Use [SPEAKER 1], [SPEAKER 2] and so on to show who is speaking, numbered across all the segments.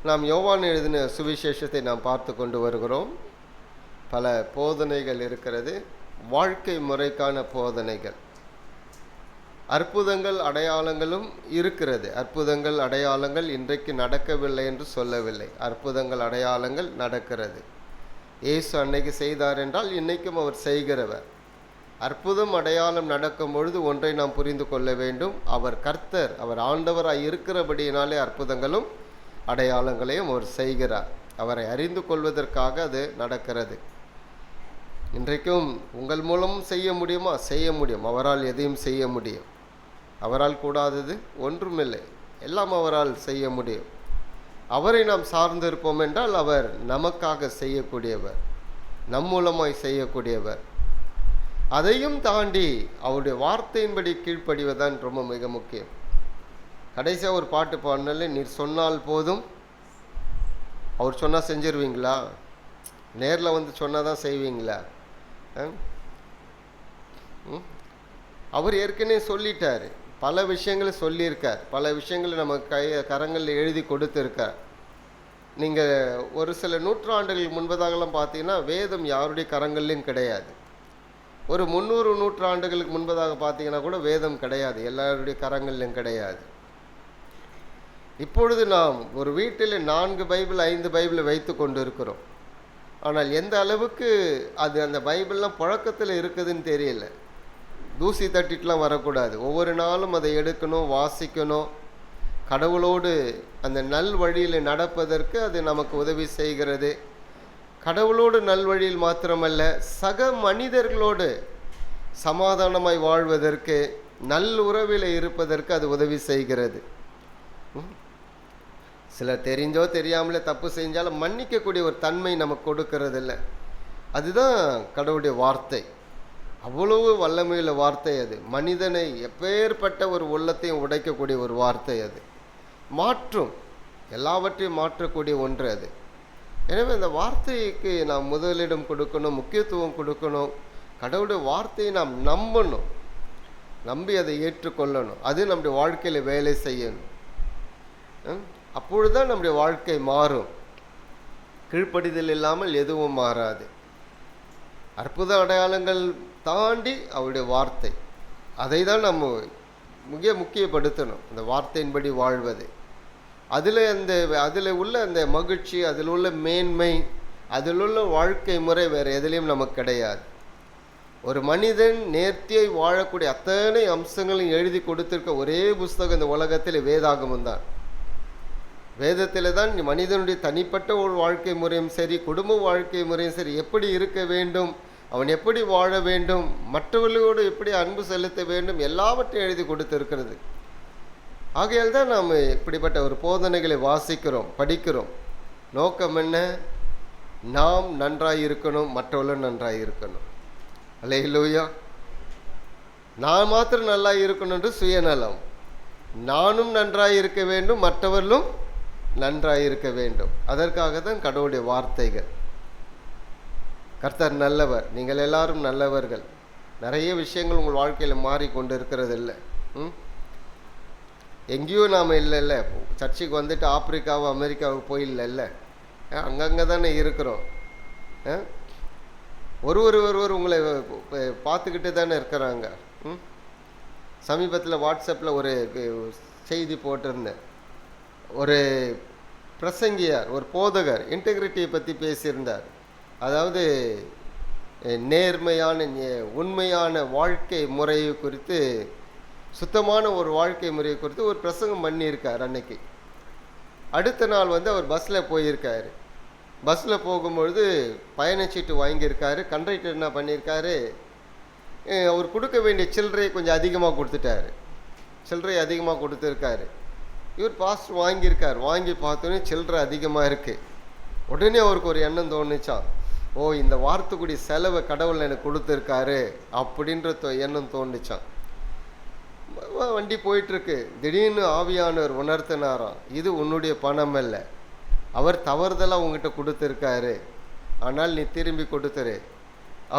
[SPEAKER 1] நாம் யோவான் எழுதின சுவிசேஷத்தை நாம் பார்த்து கொண்டு வருகிறோம். பல போதனைகள் இருக்கிறது, வாழ்க்கை முறைக்கான போதனைகள். அற்புதங்கள் அடையாளங்களும் இருக்கிறது. அற்புதங்கள் அடையாளங்கள் இன்றைக்கு நடக்கவில்லை என்று சொல்லவில்லை. அற்புதங்கள் அடையாளங்கள் நடக்கிறது. இயேசு அன்னைக்கு செய்தார் என்றால் இன்றைக்கும் அவர் செய்கிறவர். அற்புதம் அடையாளம் நடக்கும் பொழுது ஒன்றை நாம் புரிந்து கொள்ள வேண்டும், அவர் கர்த்தர், அவர் ஆண்டவராய் இருக்கிறபடியினாலே அற்புதங்களும் அடையாளங்களையும் அவர் செய்கிறார். அவரை அறிந்து கொள்வதற்காக அது நடக்கிறது. இன்றைக்கும் உங்கள் மூலம் செய்ய முடியுமா? செய்ய முடியும். அவரால் எதையும் செய்ய முடியும். அவரால் கூடாதது ஒன்றுமில்லை, எல்லாம் அவரால் செய்ய முடியும். அவரை நாம் சார்ந்திருப்போம் என்றால் அவர் நமக்காக செய்யக்கூடியவர், நம் மூலமாய் செய்யக்கூடியவர். அதையும் தாண்டி அவருடைய வார்த்தையின்படி கீழ்ப்படிவதுதான் ரொம்ப மிக முக்கியம். கடைசியாக ஒரு பாட்டு பாடினாலே, நீர் சொன்னால் போதும். அவர் சொன்னால் செஞ்சிருவீங்களா? நேரில் வந்து சொன்னால் தான் செய்வீங்களா? அவர் ஏற்கனவே சொல்லிட்டார், பல விஷயங்களை சொல்லியிருக்கார், பல விஷயங்களை நம்ம கரங்களில் எழுதி கொடுத்துருக்கார். நீங்கள் ஒரு சில நூற்றாண்டுகள் முன்பதாகலாம் பார்த்தீங்கன்னா வேதம் யாருடைய கரங்கள்லையும் கிடையாது. ஒரு 300 நூற்றாண்டுகளுக்கு முன்பதாக பார்த்தீங்கன்னா கூட வேதம் கிடையாது, எல்லாருடைய கரங்கள்லையும் கிடையாது. இப்பொழுது நாம் ஒரு வீட்டில் 4 பைபிள் 5 பைபிளை வைத்து கொண்டு இருக்கிறோம். ஆனால் எந்த அளவுக்கு அது அந்த பைபிள்லாம் புழக்கத்தில் இருக்குதுன்னு தெரியல. தூசி தட்டிட்டுலாம் வரக்கூடாது. ஒவ்வொரு நாளும் அதை எடுக்கணும், வாசிக்கணும். கடவுளோடு அந்த நல் வழியில் நடப்பதற்கு அது நமக்கு உதவி செய்கிறது. கடவுளோடு நல்வழியில் மாத்திரமல்ல, சக மனிதர்களோடு சமாதானமாய் வாழ்வதற்கு, நல் உறவில் இருப்பதற்கு அது உதவி செய்கிறது. சிலர் தெரிஞ்சோ தெரியாமலே தப்பு செஞ்சாலும் மன்னிக்கக்கூடிய ஒரு தன்மை நமக்கு கொடுக்கறது இல்லை. அதுதான் கடவுளுடைய வார்த்தை. அவ்வளவு வல்லமையுள்ள வார்த்தை அது. மனிதனை எப்பேற்பட்ட ஒரு உள்ளத்தையும் உடைக்கக்கூடிய ஒரு வார்த்தை அது. மாற்றும், எல்லாவற்றையும் மாற்றக்கூடிய ஒன்று அது. எனவே அந்த வார்த்தைக்கு நாம் முதலிடம் கொடுக்கணும், முக்கியத்துவம் கொடுக்கணும். கடவுளுடைய வார்த்தையை நாம் நம்பணும், நம்பி அதை ஏற்றுக்கொள்ளணும். அது நம்முடைய வாழ்க்கையில் வேலை செய்யணும். அப்பொழுதுதான் நம்முடைய வாழ்க்கை மாறும். கீழ்ப்படிதல் இல்லாமல் எதுவும் மாறாது. அற்புத அடையாளங்கள் தாண்டி அவருடைய வார்த்தை, அதை தான் நம்ம முக்கியப்படுத்தணும். அந்த வார்த்தையின்படி வாழ்வது, அதில் உள்ள அந்த மகிழ்ச்சி, அதில் உள்ள மேன்மை, அதில் உள்ள வாழ்க்கை முறை வேறு எதுலேயும் நமக்கு கிடையாது. ஒரு மனிதன் நேர்த்தியை வாழக்கூடிய அத்தனை அம்சங்களையும் எழுதி கொடுத்திருக்க ஒரே புஸ்தகம் இந்த உலகத்தில் வேதாகமம் தான். வேதத்தில் தான் மனிதனுடைய தனிப்பட்ட ஒரு வாழ்க்கை முறையும் சரி, குடும்ப வாழ்க்கை முறையும் சரி, எப்படி இருக்க வேண்டும், அவன் எப்படி வாழ வேண்டும், மற்றவர்களோடு எப்படி அன்பு செலுத்த வேண்டும், எல்லாவற்றையும் எழுதி கொடுத்திருக்கிறது. ஆகையால் தான் நாம் இப்படிப்பட்ட ஒரு போதனைகளை வாசிக்கிறோம், படிக்கிறோம். நோக்கம் என்ன? நாம் நன்றாய் இருக்கணும், மற்றவர்களும் நன்றாய் இருக்கணும். அல்லேலூயா. நான் மாத்திரம் நல்லா இருக்கணும் என்று சுயநலம். நானும் நன்றாய் இருக்க வேண்டும், மற்றவர்களும் நன்றாய் இருக்க வேண்டும். அதற்காக தான் கடவுளுடைய வார்த்தைகள். கர்த்தர் நல்லவர், நீங்கள் எல்லாரும் நல்லவர்கள். நிறைய விஷயங்கள் உங்கள் வாழ்க்கையில் மாறிக்கொண்டு இருக்கிறது இல்லை. எங்கேயோ நாம் இல்லைல்ல, சர்ச்சுக்கு வந்துட்டு ஆப்பிரிக்காவோ அமெரிக்காவுக்கு போயில்லைல்ல, அங்கங்கே தானே இருக்கிறோம். ஒருவர் உங்களை பார்த்துக்கிட்டு தானே இருக்கிறாங்க. சமீபத்தில் வாட்ஸ்அப்பில் ஒரு செய்தி போட்டிருந்தேன். ஒரு பிரசங்கியார், ஒரு போதகர் இன்டெகிரிட்டியை பற்றி பேசியிருந்தார். அதாவது நேர்மையான உண்மையான வாழ்க்கை முறையை குறித்து, சுத்தமான ஒரு வாழ்க்கை முறையை குறித்து ஒரு பிரசங்கம் பண்ணியிருக்கார் அன்னைக்கு. அடுத்த நாள் அவர் பஸ்ஸில் போயிருக்காரு. பஸ்ஸில் போகும்பொழுது பயணச்சீட்டு வாங்கியிருக்காரு. கண்டக்டர் என்ன பண்ணியிருக்காரு, அவர் கொடுக்க வேண்டிய சில்லறையை கொஞ்சம் அதிகமாக கொடுத்துட்டாரு. சில்லறை அதிகமாக கொடுத்துருக்காரு. இவர் பாஸ்டர் வாங்கியிருக்கார். வாங்கி பார்த்தோன்னே சில்லறை அதிகமாக இருக்குது. உடனே அவருக்கு ஒரு எண்ணம் தோணுச்சான், ஓ, இந்த வாரத்துக்குடி செலவை கடவுள் எனக்கு கொடுத்துருக்காரு அப்படின்ற எண்ணம் தோணுச்சான். வண்டி போயிட்டுருக்கு. திடீர்னு ஆவியானவர் உணர்த்தினாராம், இது உன்னுடைய பணம் அல்ல, அவர் தவறுதலாக உங்ககிட்ட கொடுத்துருக்காரு, ஆனால் நீ திரும்பி கொடுத்துரு.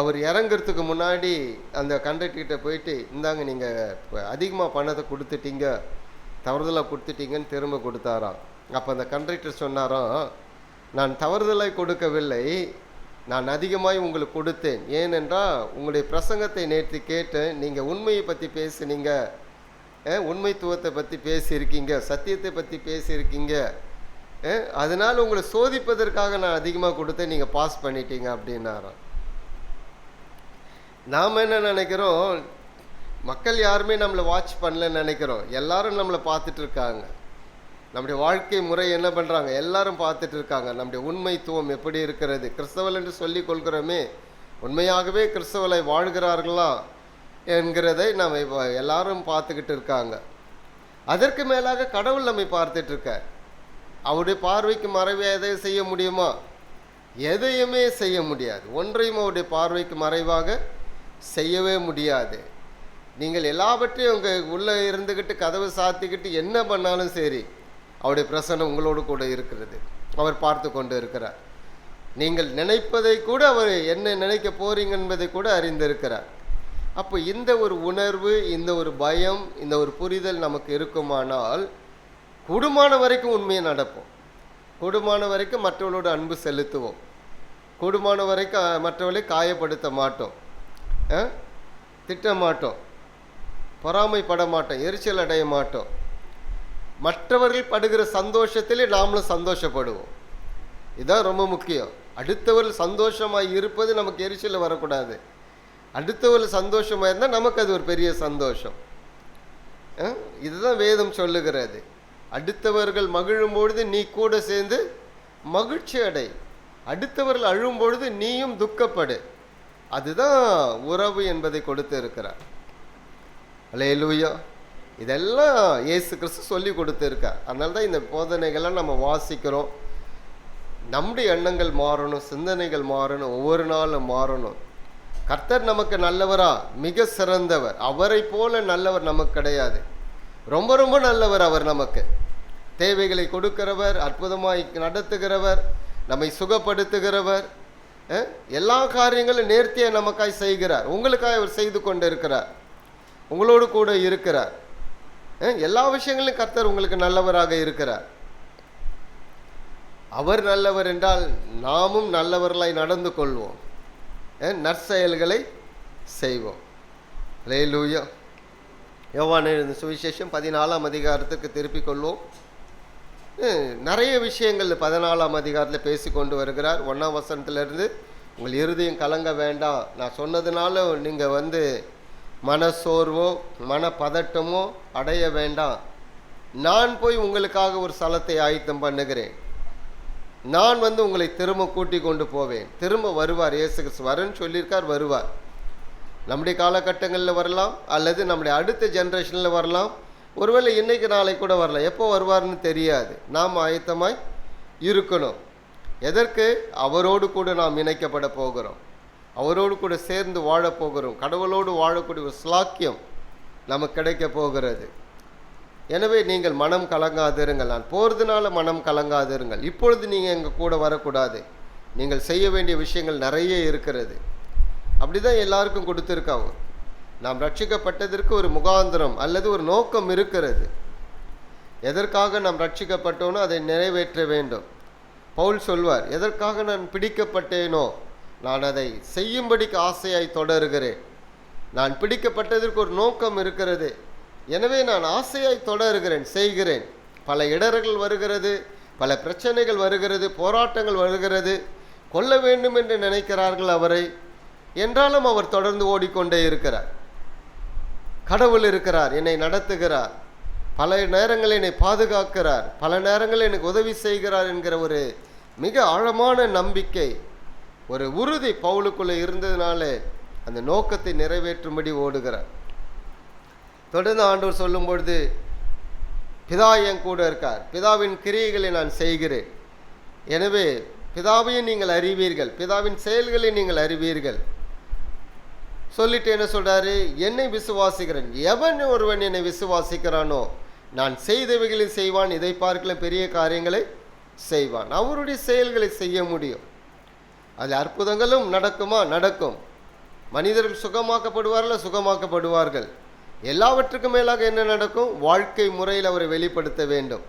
[SPEAKER 1] அவர் இறங்கிறதுக்கு முன்னாடி அந்த கண்டக்டர்கிட்ட போயிட்டு, இந்தாங்க நீங்கள் அதிகமாக பணத்தை கொடுத்துட்டீங்க, தவறுதலாக கொடுத்துட்டீங்கன்னு திரும்ப கொடுத்தாராம். அப்போ அந்த கண்டக்டர் சொன்னாராம், நான் தவறுதலாய் கொடுக்கவில்லை, நான் அதிகமாய் உங்களுக்கு கொடுத்தேன். ஏனென்றால் உங்களுடைய பிரசங்கத்தை நேற்று கேட்டேன், நீங்கள் உண்மையை பற்றி பேசுனீங்க, உண்மைத்துவத்தை பற்றி பேசியிருக்கீங்க, சத்தியத்தை பற்றி பேசியிருக்கீங்க, அதனால் உங்களை சோதிப்பதற்காக நான் அதிகமாக கொடுத்தேன், நீங்கள் பாஸ் பண்ணிட்டீங்க அப்படின்னாராம். நாம் என்ன நினைக்கிறோம், மக்கள் யாருமே நம்மளை வாட்ச் பண்ணலன்னு நினைக்கிறோம். எல்லாரும் நம்மளை பார்த்துட்டு இருக்காங்க. நம்முடைய வாழ்க்கை முறை என்ன பண்ணுறாங்க, எல்லாரும் பார்த்துட்டு இருக்காங்க. நம்முடைய உண்மைத்துவம் எப்படி இருக்கிறது, கிறிஸ்தவர்கள் என்று சொல்லி கொள்கிறோமே, உண்மையாகவே கிறிஸ்தவலை வாழ்கிறார்களா என்கிறதை நம்ம எல்லாரும் பார்த்துக்கிட்டு இருக்காங்க. அதற்கு மேலாக கடவுள் நம்மை பார்த்துட்டு இருக்க. அவருடைய பார்வைக்கு மறைவாக எதையும் செய்ய முடியுமா? எதையுமே செய்ய முடியாது. ஒன்றையும் அவருடைய பார்வைக்கு மறைவாக செய்யவே முடியாது. நீங்கள் எல்லாவற்றையும் உங்கள் உள்ளே இருந்துக்கிட்டு கதவை சாத்திக்கிட்டு என்ன பண்ணாலும் சரி, அவருடைய பிரசன்னம் உங்களோடு கூட இருக்கிறது. அவர் பார்த்து கொண்டு இருக்கிறார். நீங்கள் நினைப்பதை கூட அவர் என்ன நினைக்க போறீங்க என்பதை கூட அறிந்திருக்கிறார். அப்போ இந்த ஒரு உணர்வு, இந்த ஒரு பயம், இந்த ஒரு புரிதல் நமக்கு இருக்குமானால் கூடுமான வரைக்கும் உண்மையை நடப்போம். கூடுமான வரைக்கும் மற்றவர்களோடு அன்பு செலுத்துவோம். கூடுமான வரைக்கும் மற்றவர்களை காயப்படுத்த மாட்டோம், திட்ட மாட்டோம், பொறாமைப்பட மாட்டோம், எரிச்சல் அடைய மாட்டோம். மற்றவர்கள் படுகிற சந்தோஷத்திலே நாமளும் சந்தோஷப்படுவோம். இதுதான் ரொம்ப முக்கியம். அடுத்தவர்கள் சந்தோஷமாக இருப்பது நமக்கு எரிச்சல் வரக்கூடாது. அடுத்தவர்கள் சந்தோஷமாக இருந்தால் நமக்கு அது ஒரு பெரிய சந்தோஷம். இதுதான் வேதம் சொல்லுகிறது. அடுத்தவர்கள் மகிழும் பொழுது நீ கூட சேர்ந்து மகிழ்ச்சி அடை, அடுத்தவர்கள் அழும் பொழுது நீயும் துக்கப்படு. அதுதான் உறவு என்பதை கொடுத்து இருக்கிறார். அல்லேலூயா. இதெல்லாம் இயேசு கிறிஸ்து சொல்லி கொடுத்து இருக்கார். அதனால தான் இந்த போதனைகள்லாம் நம்ம வாசிக்கிறோம். நம்முடைய எண்ணங்கள் மாறணும், சிந்தனைகள் மாறணும், ஒவ்வொரு நாளும் மாறணும். கர்த்தர் நமக்கு நல்லவரா? மிக சிறந்தவர். அவரை போல நல்லவர் நமக்கு கிடையாது. ரொம்ப ரொம்ப நல்லவர் அவர். நமக்கு தேவைகளை கொடுக்கிறவர், அற்புதமாய் நடத்துகிறவர், நம்மை சுகப்படுத்துகிறவர், எல்லா காரியங்களும் நேர்த்தியாக நமக்காய் செய்கிறார். உங்களுக்காக அவர் செய்து கொண்டு இருக்கிறார், உங்களோடு கூட இருக்கிறார். எல்லா விஷயங்களிலும் கர்த்தர் உங்களுக்கு நல்லவராக இருக்கிறார். அவர் நல்லவர் என்றால் நாமும் நல்லவர்களாய் நடந்து கொள்வோம், நற்செயல்களை செய்வோம். அல்லேலூயா. யோவான் எழுதின சுவிசேஷம் 14ஆம் அதிகாரத்துக்கு திருப்பிக் கொள்வோம். நிறைய விஷயங்கள் 14ஆம் அதிகாரத்தில் பேசி கொண்டு வருகிறார். 1ஆம் வசனத்திலிருந்து உங்கள் இருதயம் கலங்க வேண்டாம், நான் சொன்னதுனால நீங்கள் மனசோர்வோ மனப்பதட்டமோ அடைய வேண்டாம். நான் போய் உங்களுக்காக ஒரு ஸ்தலத்தை ஆயத்தம் பண்ணுகிறேன். நான் உங்களை திரும்ப கூட்டி கொண்டு போவேன். திரும்ப வருவார். இயேசு கிறிஸ்து வரேன்னு சொல்லியிருக்கார், வருவார். நம்முடைய காலகட்டங்களில் வரலாம், அல்லது நம்முடைய அடுத்த ஜென்ரேஷனில் வரலாம், ஒருவேளை இன்னைக்கு நாளை கூட வரலாம். எப்போ வருவார்னு தெரியாது. நாம் ஆயத்தமாய் இருக்கணும். எதற்கு? அவரோடு கூட நாம் இணைக்கப்பட போகிறோம், அவரோடு கூட சேர்ந்து வாழப்போகிறோம். கடவுளோடு வாழக்கூடிய ஒரு ஸ்லாக்கியம் நமக்கு கிடைக்க போகிறது. எனவே நீங்கள் மனம் கலங்காதிருங்கள். நான் போகிறதுனால மனம் கலங்காதிருங்கள். இப்பொழுது நீங்கள் எங்கள் கூட வரக்கூடாது, நீங்கள் செய்ய வேண்டிய விஷயங்கள் நிறைய இருக்கிறது. அப்படி தான் எல்லாருக்கும் கொடுத்துருக்காங்க. நாம் ரட்சிக்கப்பட்டதற்கு ஒரு முகாந்திரம் அல்லது ஒரு நோக்கம் இருக்கிறது. எதற்காக நாம் ரட்சிக்கப்பட்டோனோ அதை நிறைவேற்ற வேண்டும். பவுல் சொல்வார், எதற்காக நான் பிடிக்கப்பட்டேனோ நான் அதை செய்யும்படிக்கு ஆசையாய் தொடருகிறேன். நான் பிடிக்கப்பட்டதற்கு ஒரு நோக்கம் இருக்கிறது, எனவே நான் ஆசையாய் தொடருகிறேன், செய்கிறேன். பல இடர்கள் வருகிறது, பல பிரச்சனைகள் வருகிறது, போராட்டங்கள் வருகிறது. கொல்ல வேண்டும் என்று நினைக்கிறார்கள் அவரை, என்றாலும் அவர் தொடர்ந்து ஓடிக்கொண்டே இருக்கிறார். கடவுள் இருக்கிறார், என்னை நடத்துகிறார், பல நேரங்களில் என்னை பாதுகாக்கிறார், பல நேரங்களில் எனக்கு உதவி செய்கிறார் என்கிற ஒரு மிக ஆழமான நம்பிக்கை, ஒரு உறுதி பவுலுக்குள்ளே இருந்ததுனால அந்த நோக்கத்தை நிறைவேற்றும்படி ஓடுகிறார். தொடர்ந்து ஆண்டவர் சொல்லும் பொழுது, பிதா என் கூட இருக்கார், பிதாவின் கிரியைகளை நான் செய்கிறேன், எனவே பிதாவையும் நீங்கள் அறிவீர்கள், பிதாவின் செயல்களை நீங்கள் அறிவீர்கள் சொல்லிட்டு என்ன சொல்றாரு? என்னை விசுவாசிக்கிறேன், எவன் ஒருவன் என்னை விசுவாசிக்கிறானோ நான் செய்தவைகளை செய்வான், இதை பார்க்கல பெரிய காரியங்களை செய்வான். அவருடைய செயல்களை செய்ய முடியும். அது அற்புதங்களும் நடக்குமா? நடக்கும். மனிதர்கள் சுகமாக்கப்படுவார்கள், சுகமாக்கப்படுவார்கள். எல்லாவற்றுக்கும் மேலாக என்ன நடக்கும்? வாழ்க்கை முறையில் அவரை வெளிப்படுத்த வேண்டும்.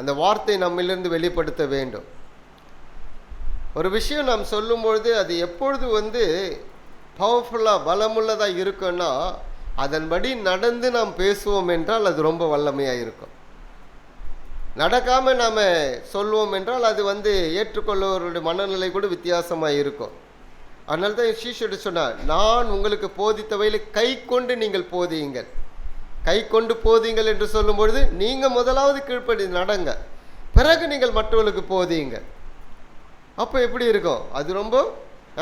[SPEAKER 1] அந்த வார்த்தை நம்மிலிருந்து வெளிப்படுத்த வேண்டும். ஒரு விஷயம் நாம் சொல்லும்பொழுது அது எப்பொழுது பவர்ஃபுல்லாக பலமுள்ளதாக இருக்குன்னா, அதன்படி நடந்து நாம் பேசுவோம் என்றால் அது ரொம்ப வல்லமையாக இருக்கும். நடக்காமல் நாம் சொல்வோம் என்றால் அது ஏற்றுக்கொள்ளுவவருடைய மனநிலை கூட வித்தியாசமாக இருக்கும். அதனால தான் சீஷர் சொன்னார், நான் உங்களுக்கு போதித்தவையில் கை கொண்டு நீங்கள் போதியுங்கள். கை கொண்டு போதியுங்கள் என்று சொல்லும்பொழுது நீங்கள் முதலாவது கீழ்ப்படி நடங்க, பிறகு நீங்கள் மற்றவர்களுக்கு போதியுங்க. அப்போ எப்படி இருக்கும்? அது ரொம்ப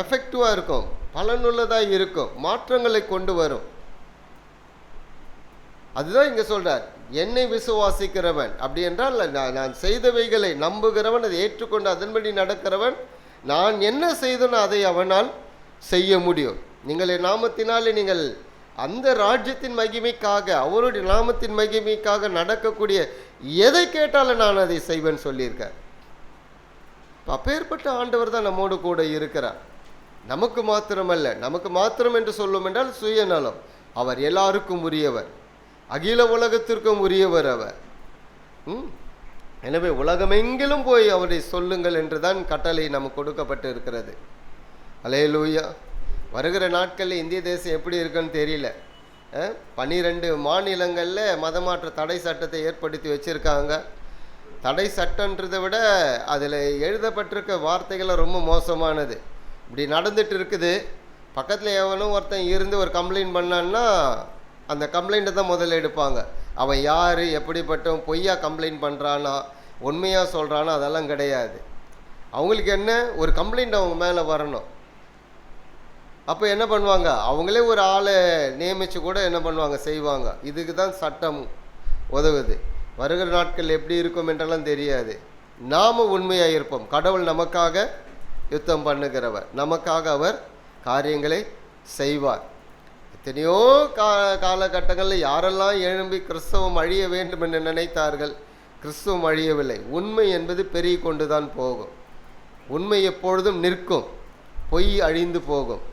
[SPEAKER 1] எஃபெக்டிவாக இருக்கும், பலனுள்ளதாக இருக்கும், மாற்றங்களை கொண்டு வரும். அதுதான் இங்கே சொல்கிறார், என்னை விசுவாசிக்கிறவன். அப்படி என்றால் நான் செய்தவைகளை நம்புகிறவன், அதை ஏற்றுக்கொண்டு அதன்படி நடக்கிறவன், நான் என்ன செய்தனோ அதை அவனால் செய்ய முடியும். நீங்கள் என் நாமத்தினாலே நீங்கள் அந்த ராஜ்யத்தின் மகிமைக்காக, அவருடைய நாமத்தின் மகிமைக்காக நடக்கக்கூடிய எதை கேட்டாலும் நான் அதை செய்வேன் சொல்லியிருக்கார். அப்பேற்பட்ட ஆண்டவர் தான் நம்மோடு கூட இருக்கிறார். நமக்கு மாத்திரமல்ல, நமக்கு மாத்திரம் என்று சொல்லும் என்றால் சுயநலம். அவர் எல்லாருக்கும் உரியவர், அகில உலகத்திற்கும் உரியவர் அவர். எனவே உலகமெங்கிலும் போய் அவரை சொல்லுங்கள் என்று தான் கட்டளை நமக்கு கொடுக்கப்பட்டு இருக்கிறது. அல்லேலூயா. வருகிற நாட்களில் இந்திய தேசம் எப்படி இருக்குன்னு தெரியல. 12 மாநிலங்களில் மதமாற்ற தடை சட்டத்தை ஏற்படுத்தி வச்சுருக்காங்க. தடை சட்டன்றதை விட அதில் எழுதப்பட்டிருக்க வார்த்தைகள்லாம் ரொம்ப மோசமானது. இப்படி நடந்துட்டு இருக்குது. பக்கத்தில் எவனும் ஒருத்தன் இருந்து ஒரு கம்ப்ளைண்ட் பண்ணான்னா அந்த கம்ப்ளைண்ட்டை தான் முதல்ல எடுப்பாங்க. அவன் யார், எப்படிப்பட்டவன், பொய்யா கம்ப்ளைண்ட் பண்ணுறானா உண்மையாக சொல்கிறானா அதெல்லாம் கிடையாது. அவங்களுக்கு என்ன, ஒரு கம்ப்ளைண்ட் அவங்க மேலே வரணும். அப்போ என்ன பண்ணுவாங்க, அவங்களே ஒரு ஆளை நியமித்து கூட என்ன பண்ணுவாங்க, செய்வாங்க. இதுக்கு தான் சட்டம் உதவுது. வருகிற நாட்கள் எப்படி இருக்கும் என்றெல்லாம் தெரியாது. நாம் உண்மையாக இருப்போம். கடவுள் நமக்காக யுத்தம் பண்ணுகிறவர், நமக்காக அவர் காரியங்களை செய்வார். எத்தனையோ காலகட்டங்களில் யாரெல்லாம் எழும்பி கிறிஸ்தவம் அழிய வேண்டும் என்று நினைத்தார்கள், கிறிஸ்தவம் அழியவில்லை. உண்மை என்பது பெருகி கொண்டு தான் போகும். உண்மை எப்பொழுதும் நிற்கும், பொய் அழிந்து போகும்.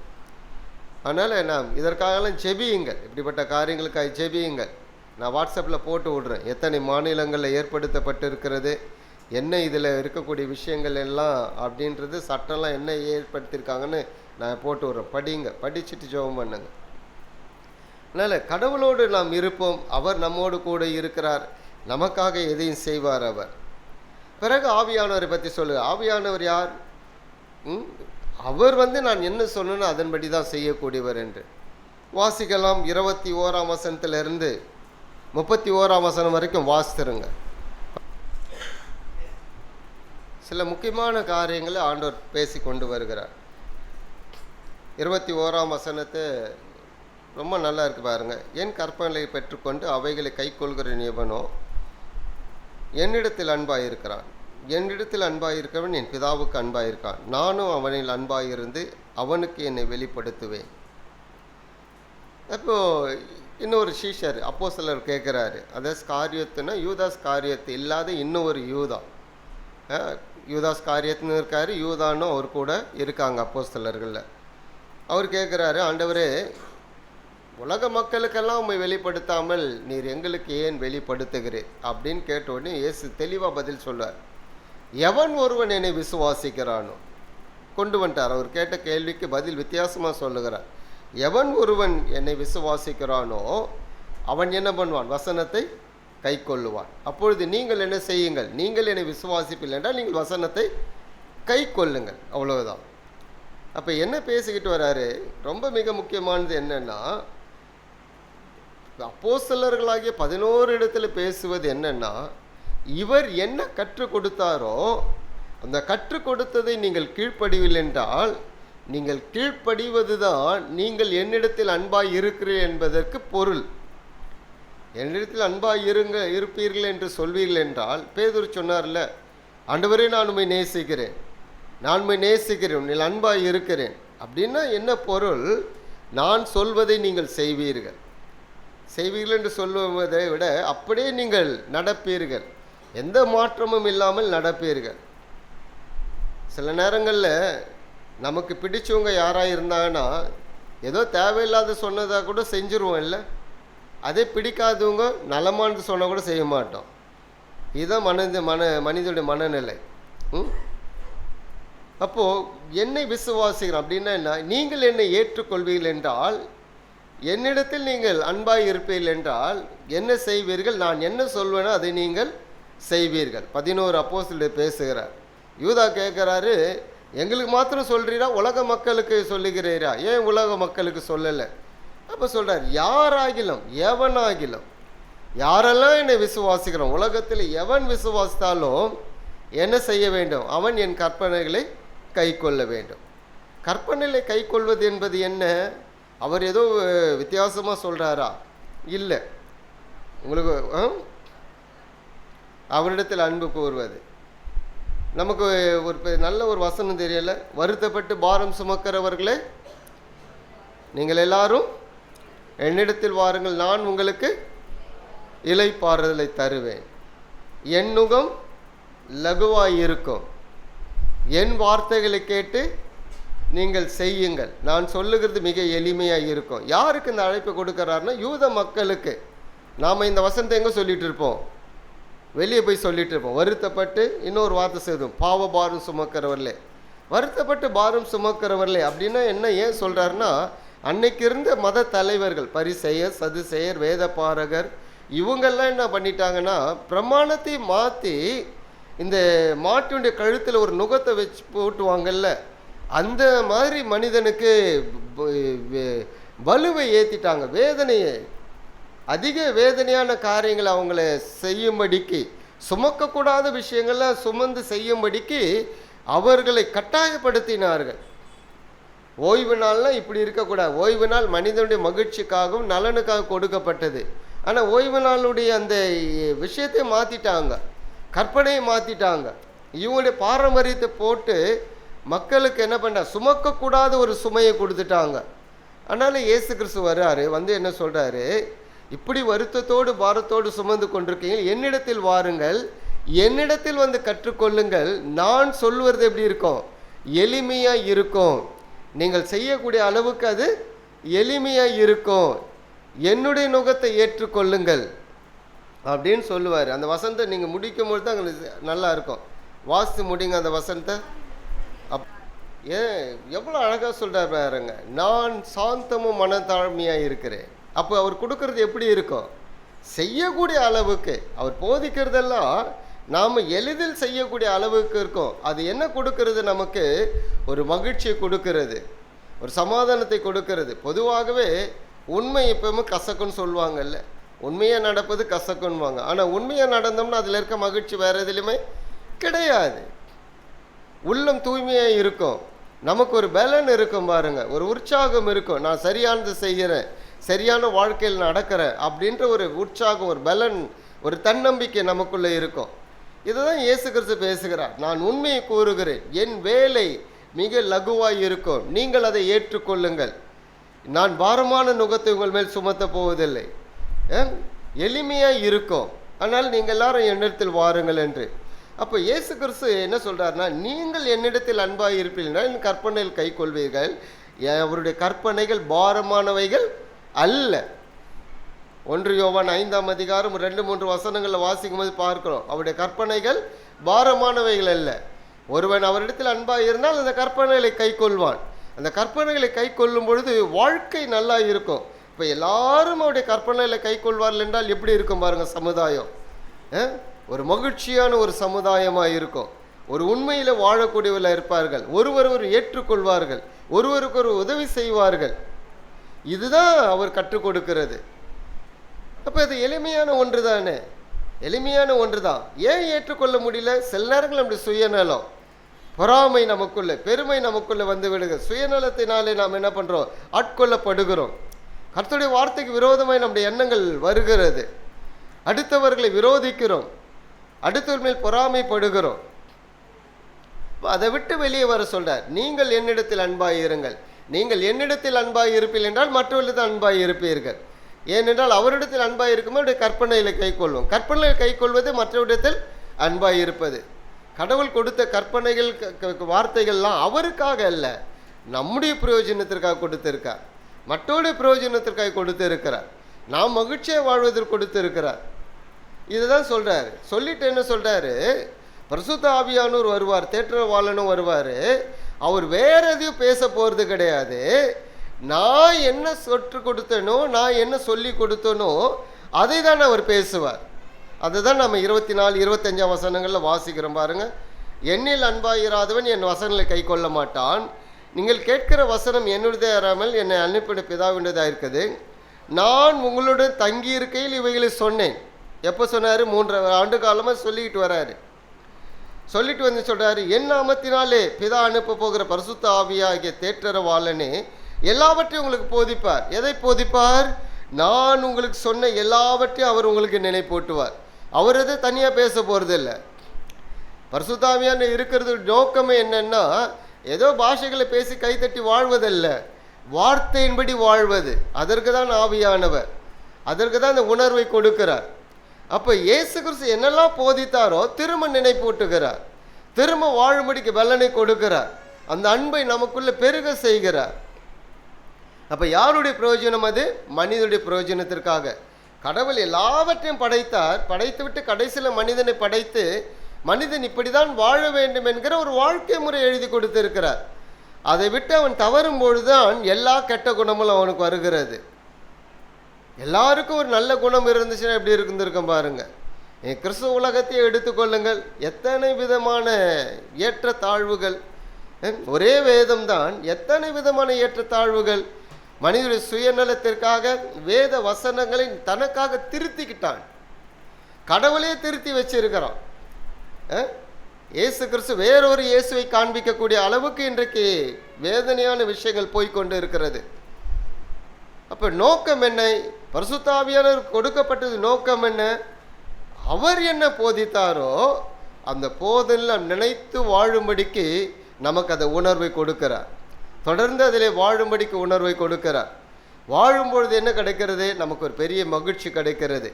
[SPEAKER 1] அதனால் நாம் இதற்காகலாம் ஜெபியுங்கள், இப்படிப்பட்ட காரியங்களுக்காக ஜெபியுங்கள். நான் வாட்ஸ்அப்பில் போட்டு விட்றேன், எத்தனை மாநிலங்களில் ஏற்படுத்தப்பட்டு இருக்கிறது, என்ன இதில் இருக்கக்கூடிய விஷயங்கள் எல்லாம் அப்படின்றது, சட்டம்லாம் என்ன ஏற்படுத்தியிருக்காங்கன்னு நான் போட்டு விட்றேன். படிங்க, படிச்சுட்டு ஜெபம் பண்ணுங்க. அதனால் கடவுளோடு நாம் இருப்போம். அவர் நம்மோடு கூட இருக்கிறார், நமக்காக எதையும் செய்வார் அவர். பிறகு ஆவியானவரை பற்றி சொல்லு. ஆவியானவர் யார்? அவர் நான் என்ன சொன்னேனோ அதன்படி தான் செய்யக்கூடியவர் என்று வாசிக்கலாம். 21ஆம் வசனத்திலிருந்து 31ஆம் வசனம் வரைக்கும் வாசித்துருங்க. சில முக்கியமான காரியங்களை ஆண்டவர் பேசி கொண்டு வருகிறார். 21ஆம் வசனத்தை ரொம்ப நல்லா இருக்கு பாருங்க. என் கற்பனைகளை பெற்றுக்கொண்டு அவைகளை கை கொள்கிற நியமனோ என்னிடத்தில் அன்பாயிருக்கிறான். என்னிடத்தில் அன்பாயிருக்கிறவன் என் பிதாவுக்கு அன்பாயிருக்கான். நானும் அவனில் அன்பாயிருந்து அவனுக்கு என்னை வெளிப்படுத்துவேன். அப்போது இன்னொரு சீஷர் அப்போஸ்தலர் கேட்குறாரு, அதாவது ஸ்காரியத்துனா யூதாஸ் காரியத்து இல்லாத இன்னொரு யூதா, யூதாஸ் காரியத்துன்னு இருக்காரு, யூதானும் அவர் கூட இருக்காங்க அப்போஸ்தலர்களில். அவர் கேட்குறாரு, ஆண்டவரே, உலக மக்களுக்கெல்லாம் உண்மை வெளிப்படுத்தாமல் நீர் எங்களுக்கு ஏன் வெளிப்படுத்துகிறீர் அப்படின்னு கேட்ட உடனே இயேசு தெளிவாக பதில் சொல்வார். எவன் ஒருவன் என்னை விசுவாசிக்கிறானோ, கொண்டு வந்துட்டார். அவர் கேட்ட கேள்விக்கு பதில் வித்தியாசமாக சொல்லுகிறார். எவன் ஒருவன் என்னை விசுவாசிக்கிறானோ அவன் என்ன பண்ணுவான், வசனத்தை கை கொள்ளுவான். அப்பொழுது நீங்கள் என்ன செய்யுங்கள், நீங்கள் என்னை விசுவாசிப்பில்லை என்றால் நீங்கள் வசனத்தை கை கொள்ளுங்கள், அவ்வளவுதான். அப்போ என்ன பேசிக்கிட்டு வராரு, ரொம்ப மிக முக்கியமானது என்னன்னா, அப்போஸ்தலர்களாகிய 11 இடத்துல பேசுவது என்னன்னா, இவர் என்ன கற்றுக் கொடுத்தாரோ அந்த கற்றுக் கொடுத்ததை நீங்கள் கீழ்ப்படிவில்லை என்றால் நீங்கள் கீழ்ப்படிவது தான் நீங்கள் என்னிடத்தில் அன்பாய் இருக்கிறீர்கள் என்பதற்கு பொருள். என்னிடத்தில் அன்பாய் இருப்பீர்கள் என்று சொல்வீர்கள் என்றால், பேதுரு சொன்னார்ல, ஆண்டவரே நான் உம்மை நேசிக்கிறேன், நான் உம்மை நேசிக்கிறேன், நீ அன்பாய் இருக்கிறேன் அப்படின்னா என்ன பொருள்? நான் சொல்வதை நீங்கள் செய்வீர்கள். செய்வீர்கள் என்று சொல்வதை விட அப்படியே நீங்கள் நடப்பீர்கள், எந்த மாற்றமும் இல்லாமல் நடப்பீர்கள். சில நேரங்களில் நமக்கு பிடிச்சவங்க யாராக இருந்தாங்கன்னா ஏதோ தேவையில்லாத சொன்னதாக கூட செஞ்சுருவோம் இல்லை, அதே பிடிக்காதவங்க நலமானது சொன்னால் கூட செய்ய மாட்டோம். இதுதான் மனிதனுடைய மனநிலை. அப்போது என்னை விசுவாசிக்கிறோம் அப்படின்னா என்ன? நீங்கள் என்னை ஏற்றுக்கொள்வீர்கள் என்றால், என்னிடத்தில் நீங்கள் அன்பாய் இருப்பீர்கள் என்றால் என்ன செய்வீர்கள்? நான் என்ன சொல்வேனோ அதை நீங்கள் செய்வீர்கள். 11 அப்போஸ்தலர் பேசுகிறார். யூதா கேட்குறாரு, எங்களுக்கு மாத்திரம் சொல்கிறீரா, உலக மக்களுக்கு சொல்லுகிறீரா? ஏன் உலக மக்களுக்கு சொல்லலை? அப்போ சொல்கிறார், யாராகிலும் எவனாகிலும், யாரெல்லாம் என்னை விசுவாசிக்கிறோம், உலகத்தில் எவன் விசுவாசித்தாலும் என்ன செய்ய வேண்டும்? அவன் என் கற்பனைகளை கை கொள்ள வேண்டும். கற்பனைகளை கை கொள்வது என்பது என்ன? அவர் ஏதோ வித்தியாசமாக சொல்கிறாரா? இல்லை. உங்களுக்கு அவரிடத்தில் அன்பு கூறுவது. நமக்கு ஒரு நல்ல ஒரு வசனம் தெரியல, வருத்தப்பட்டு பாரம் சுமக்கிறவர்களே நீங்கள் எல்லாரும் என்னிடத்தில் வாருங்கள், நான் உங்களுக்கு இளைப்பாறுதலை தருவேன். என் நுகம் லகுவாய் இருக்கும், என் வார்த்தைகளை கேட்டு நீங்கள் செய்யுங்கள். நான் சொல்லுகிறது மிக எளிமையாக இருக்கும். யாருக்கு இந்த அழைப்பு கொடுக்குறாருன்னா யூத மக்களுக்கு. நாம் இந்த வசனத்தை எங்கே சொல்லிகிட்டு இருப்போம்? வெளியே போய் சொல்லிகிட்டு இருப்போம். வருத்தப்பட்டு இன்னொரு வார்த்தை செய்தோம், பாவ பாரம் சுமக்கிறவர்களே. வருத்தப்பட்டு பாரம் சுமக்கிறவர்களே அப்படின்னா என்ன? ஏன் சொல்கிறாருன்னா, அன்னைக்கு இருந்த மத தலைவர்கள், பரிசேயர், சதுசேயர், வேதபாரகர், இவங்கெல்லாம் என்ன பண்ணிட்டாங்கன்னா, பிரமாணத்தை மாற்றி இந்த மாட்டுடைய கழுத்தில் ஒரு நுகத்தை வச்சு போட்டுவாங்கல்ல, அந்த மாதிரி மனிதனுக்கு வலுவை ஏற்றிட்டாங்க, வேதனையை, அதிக வேதனையான காரியங்களை அவங்கள செய்யும்படிக்கு, சுமக்கக்கூடாத விஷயங்கள்லாம் சுமந்து செய்யும்படிக்கு அவர்களை கட்டாயப்படுத்தினார்கள். ஓய்வு நாள்லாம் இப்படி இருக்கக்கூடாது. ஓய்வு நாள் மனிதனுடைய மகிழ்ச்சிக்காகவும் நலனுக்காக கொடுக்கப்பட்டது. ஆனால் ஓய்வு நாளுடைய அந்த விஷயத்தை மாற்றிட்டாங்க, கற்பனையை மாற்றிட்டாங்க. இவங்களுடைய பாரம்பரியத்தை போட்டு மக்களுக்கு என்ன பண்ண, சுமக்கக்கூடாத ஒரு சுமையை கொடுத்துட்டாங்க. அதனால் இயேசு கிறிஸ்து வர்றாரு, வந்து என்ன சொல்கிறாரு? இப்படி வருத்தத்தோடு பாரத்தோடு சுமந்து கொண்டிருக்கீங்க, என்னிடத்தில் வாருங்கள், என்னிடத்தில் வந்து கற்றுக்கொள்ளுங்கள். நான் சொல்வது எப்படி இருக்கும்? எளிமையாக இருக்கும். நீங்கள் செய்யக்கூடிய அளவுக்கு அது எளிமையாக இருக்கும். என்னுடைய நுகத்தை ஏற்றுக்கொள்ளுங்கள் அப்படின்னு சொல்லுவார். அந்த வசனத்தை நீங்கள் முடிக்கும்போது தான் எங்களுக்கு நல்லா இருக்கும். வாசித்து முடிங்க அந்த வசனத்தை. ஏன் எவ்வளோ அழகாக சொல்கிறார் பாருங்க, நான் சாந்தமும் மனத்தாழ்மையாக இருக்கிறேன். அப்போ அவர் கொடுக்கறது எப்படி இருக்கும்? செய்யக்கூடிய அளவுக்கு. அவர் போதிக்கிறதெல்லாம் நாம் எளிதில் செய்யக்கூடிய அளவுக்கு இருக்கும். அது என்ன கொடுக்கறது? நமக்கு ஒரு மகிழ்ச்சியை கொடுக்கறது, ஒரு சமாதானத்தை கொடுக்கறது. பொதுவாகவே உண்மை எப்பவுமே கசக்குன்னு சொல்லுவாங்கல்ல, உண்மையாக நடப்பது கசக்குன்னுவாங்க. ஆனால் உண்மையாக நடந்தோம்னா அதில் இருக்க மகிழ்ச்சி வேறு எதுலையுமே கிடையாது. உள்ளம் தூய்மையாக இருக்கும், நமக்கு ஒரு பலன் இருக்கும் பாருங்க, ஒரு உற்சாகம் இருக்கும். நான் சரியானது செய்கிறேன், சரியான வாழ்க்கையில் நடக்கிறேன் அப்படின்ற ஒரு உற்சாகம், ஒரு பலன், ஒரு தன்னம்பிக்கை நமக்குள்ளே இருக்கும். இதுதான் இயேசு கிறிஸ்து பேசுகிறார். நான் உண்மையை கூறுகிறேன், என் வேலை மிக லகுவாய் இருக்கும், நீங்கள் அதை ஏற்றுக்கொள்ளுங்கள். நான் பாரமான நுகத்தை உங்கள் மேல் சுமத்த போவதில்லை, எளிமையாக இருக்கும். ஆனால் நீங்கள் எல்லாரும் என்னிடத்தில் வாருங்கள் என்று. அப்போ இயேசு கிறிஸ்து என்ன சொல்கிறாருன்னா, நீங்கள் என்னிடத்தில் அன்பாக இருப்பீர்கள், என் கற்பனைகள் கை கொள்வீர்கள். அவருடைய கற்பனைகள் பாரமானவைகள் அல்ல. 1 யோவான் 5ஆம் அதிகாரம் 2-3 வசனங்களில் வாசிக்கும் போது பார்க்கிறோம், அவருடைய கற்பனைகள் பாரமானவைகள் அல்ல. ஒருவன் அவரிடத்தில் அன்பாக இருந்தால் அந்த கற்பனைகளை கை கொள்வான். அந்த கற்பனைகளை கை கொள்ளும் பொழுது வாழ்க்கை நல்லா இருக்கும். இப்போ எல்லாரும் அவருடைய கற்பனைகளை கை கொள்வார்கள் என்றால் எப்படி இருக்கும் பாருங்கள் சமுதாயம்? ஒரு மகிழ்ச்சியான ஒரு சமுதாயமாக இருக்கும். ஒரு உண்மையில் வாழக்கூடியவர்களாக இருப்பார்கள், ஒருவர் ஏற்றுக்கொள்வார்கள், ஒருவருக்கு ஒரு உதவி செய்வார்கள். இதுதான் அவர் கற்றுக் கொடுக்கிறது. அப்போ அது எளிமையான ஒன்று தானே, எளிமையான ஒன்று தான். ஏன் ஏற்றுக்கொள்ள முடியல? சில நேரங்கள் நம்முடைய சுயநலம், பொறாமை நமக்குள்ளே, பெருமை நமக்குள்ளே வந்து விடுங்க. சுயநலத்தினாலே நாம் என்ன பண்ணுறோம்? ஆட்கொள்ளப்படுகிறோம். கர்த்தருடைய வார்த்தைக்கு விரோதமாய் நம்முடைய எண்ணங்கள் வருகிறது, அடுத்தவர்களை விரோதிக்கிறோம், அடுத்தவர் மேல் பொறாமைப்படுகிறோம். அதை விட்டு வெளியே வர சொல்றார். நீங்கள் என்னிடத்தில் அன்பாய் இருங்கள். நீங்கள் என்னிடத்தில் அன்பாய் இருப்பீர்கள் என்றால் மற்றவர்களுக்கு அன்பாய் இருப்பீர்கள். ஏனென்றால் அவரிடத்தில் அன்பாய் இருக்கும்போது அவருடைய கற்பனைகளை கை கொள்வோம். கற்பனைகளை கை கொள்வது மற்றவரிடத்தில் அன்பாய் இருப்பது. கடவுள் கொடுத்த கற்பனைகள் வார்த்தைகள்லாம் அவருக்காக அல்ல, நம்முடைய பிரயோஜனத்திற்காக கொடுத்திருக்கார், மற்றவருடைய பிரயோஜனத்திற்காக கொடுத்திருக்கிறார், நாம் மகிழ்ச்சியாக வாழ்வதற்கு கொடுத்திருக்கிறார். இதுதான் சொல்றாரு. சொல்லிட்டு என்ன சொல்றாரு, பரிசுத்த ஆவியானவர் வருவார், தேற்றரவாளனும் வருவார். அவர் வேற எதையும் பேச போகிறது கிடையாது. நான் என்ன சொற்று கொடுத்தனோ, நான் என்ன சொல்லி கொடுத்தனோ அதை தான் அவர் பேசுவார். அதுதான் நம்ம 24, 25 வசனங்களில் வாசிக்கிறோம் பாருங்க. என்னில் அன்பாயிராதவன் என் வசனங்களை கை கொள்ள மாட்டான். நீங்கள் கேட்கிற வசனம் என்னுடையதே இராமல் என்னை அனுப்பின பிதாவினுடையதாக இருக்குது. நான் உங்களுடன் தங்கி இருக்கையில் இவைகளை சொன்னேன். எப்போ சொன்னார்? 3 ஆண்டு காலமாக சொல்லிக்கிட்டு வராரு. சொல்லிட்டு வந்து சொல்கிறாரு, என் நாமத்தினாலே பிதா அனுப்ப போகிற பரிசுத்த ஆவியாகிய தேற்றரவாளனே எல்லாவற்றையும் உங்களுக்கு போதிப்பார். எதை போதிப்பார்? நான் உங்களுக்கு சொன்ன எல்லாவற்றையும் அவர் உங்களுக்கு நினைப்பூட்டுவார். அவர் எதை தனியாக பேச போகிறதில்ல. பரிசுத்த ஆவியான இருக்கிறது நோக்கமே என்னன்னா, ஏதோ பாஷைகளை பேசி கைத்தட்டி வாழ்வதல்ல, வார்த்தையின்படி வாழ்வது. அதற்கு தான் ஆவியானவர், அதற்கு தான் அந்த உணர்வை கொடுக்கிறார். அப்போ இயேசு கிறிஸ்து என்னெல்லாம் போதித்தாரோ திரும்ப நினைப்பூட்டுகிறார், திரும்ப வாழும்படிக்கு பலனை கொடுக்கிறார், அந்த அன்பை நமக்குள்ள பெருக செய்கிறார். அப்போ யாருடைய பிரயோஜனம் அது? மனிதனுடைய பிரயோஜனத்திற்காக. கடவுள் எல்லாவற்றையும் படைத்தார். படைத்து விட்டு கடைசியில் மனிதனை படைத்து மனிதன் இப்படி தான் வாழ வேண்டும் என்கிற ஒரு வாழ்க்கை முறை எழுதி கொடுத்திருக்கிறார். அதை விட்டு அவன் தவறும் பொழுதுதான் எல்லா கெட்ட குணமும் அவனுக்கு வருகிறது. எல்லாருக்கும் ஒரு நல்ல குணம் இருந்துச்சுன்னா எப்படி இருந்திருக்கும் பாருங்க. கிறிஸ்துவ உலகத்தையே எடுத்துக்கொள்ளுங்கள், எத்தனை விதமான ஏற்றத்தாழ்வுகள். ஒரே வேதம் தான், எத்தனை விதமான ஏற்றத்தாழ்வுகள். மனிதனுடைய சுயநலத்திற்காக வேத வசனங்களை தனக்காக திருத்திக்கிட்டான். கடவுளே திருத்தி வச்சிருக்கிறான். இயேசு கிறிஸ்து வேறொரு இயேசுவை காண்பிக்கக்கூடிய அளவுக்கு இன்றைக்கு வேதனையான விஷயங்கள் போய்கொண்டு இருக்கிறது. அப்போ நோக்கம் என்ன? பரிசுத்த ஆவியானவர் கொடுக்கப்பட்டது நோக்கம் என்ன? அவர் என்ன போதித்தாரோ அந்த போதெல்லாம் நினைத்து வாழும்படிக்கு நமக்கு அந்த உணர்வை கொடுக்கிறார். தொடர்ந்து அதிலே வாழும்படிக்கு உணர்வை கொடுக்கிறார். வாழும்பொழுது என்ன கிடைக்கிறது? நமக்கு ஒரு பெரிய மகிழ்ச்சி கிடைக்கிறது.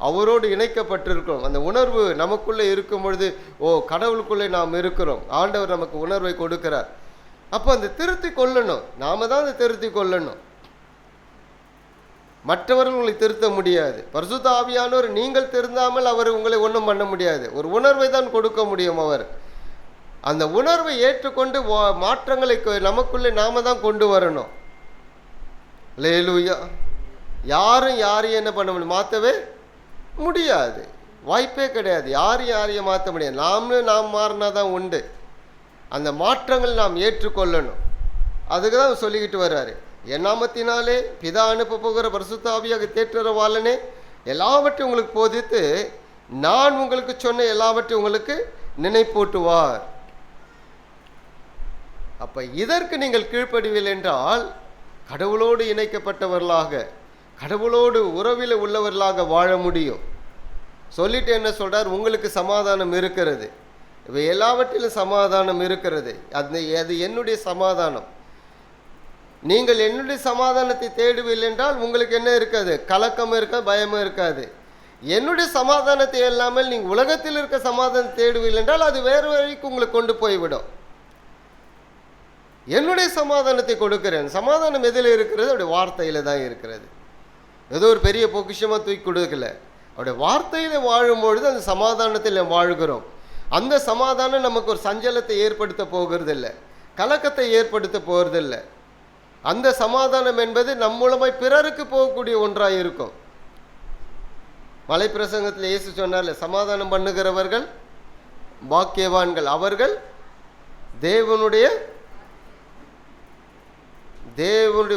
[SPEAKER 1] அவரோடு இணைக்கப்பட்டிருக்கிறோம். அந்த உணர்வு நமக்குள்ளே இருக்கும் பொழுது, ஓ, கடவுளுக்குள்ளே நாம் இருக்கிறோம், ஆண்டவர் நமக்கு உணர்வை கொடுக்கிறார். அப்போ அந்த திருத்தி கொள்ளணும், நாம தான் அதை திருத்தி கொள்ளணும். மற்றவர்கள் உங்களை திருத்த முடியாது. பரிசுத்த ஆவியானவர் நீங்கள் திருந்தாமல் அவர் உங்களை ஒன்றும் பண்ண முடியாது. ஒரு உணர்வை தான் கொடுக்க முடியும் அவர். அந்த உணர்வை ஏற்றுக்கொண்டு மாற்றங்களை நமக்குள்ளே நாம தான் கொண்டு வரணும். அல்லேலூயா. யாரும் யாரையும் என்ன பண்ண முடியும்? மாற்றவே முடியாது, வாய்ப்பே கிடையாது. யாரையும் மாற்ற முடியாது. நாம் மாறினா தான் உண்டு. அந்த மாற்றங்கள் நாம் ஏற்றுக்கொள்ளணும். அதுக்கு தான் சொல்லிக்கிட்டு வர்றாரு, என் நாமத்தினாலே பிதா அனுப்ப போகிற பரிசுத்த ஆவியாக தேற்றரவாளனே எல்லாவற்றையும் உங்களுக்கு போதித்து நான் உங்களுக்கு சொன்ன எல்லாவற்றையும் உங்களுக்கு நினைப்பூட்டுவார். அப்போ இதற்கு நீங்கள் கீழ்ப்படிவில் என்றால் கடவுளோடு இணைக்கப்பட்டவர்களாக, கடவுளோடு உறவில் உள்ளவர்களாக வாழ முடியும். சொல்லிட்டு என்ன சொல்றார்? உங்களுக்கு சமாதானம் இருக்கிறது. இவை எல்லாவற்றிலும் சமாதானம் இருக்கிறது. அது என்னுடைய சமாதானம். நீங்கள் என்னுடைய சமாதானத்தை தேடுவீர்கள் என்றால் உங்களுக்கு என்ன இருக்காது? கலக்கம் இருக்காது, பயமும் இருக்காது. என்னுடைய சமாதானத்தை இல்லாமல் நீங்கள் உலகத்தில் இருக்க சமாதானம் தேடுவீர்கள் என்றால் அது வேறு வழிக்கு உங்களை கொண்டு போய்விடும். என்னுடைய சமாதானத்தை கொடுக்கிறேன். சமாதானம் எதில் இருக்கிறது? அவருடைய வார்த்தையில் தான் இருக்கிறது. ஏதோ ஒரு பெரிய பொக்கிஷமாக தூக்கி கொடுக்கல, அவருடைய வார்த்தையில் வாழும்பொழுது அந்த சமாதானத்தில் வாழ்கிறோம். அந்த சமாதானம் நமக்கு ஒரு சஞ்சலத்தை ஏற்படுத்த போகிறதில்லை, கலக்கத்தை ஏற்படுத்த போகிறதில்லை. அந்த சமாதானம் என்பது நம் மூலமாய் பிறருக்கு போகக்கூடிய ஒன்றாக இருக்கும். மலை பிரசங்கத்தில் இயேசு சொன்னார்ல, சமாதானம் பண்ணுகிறவர்கள் பாக்கியவான்கள், அவர்கள் தேவனுடைய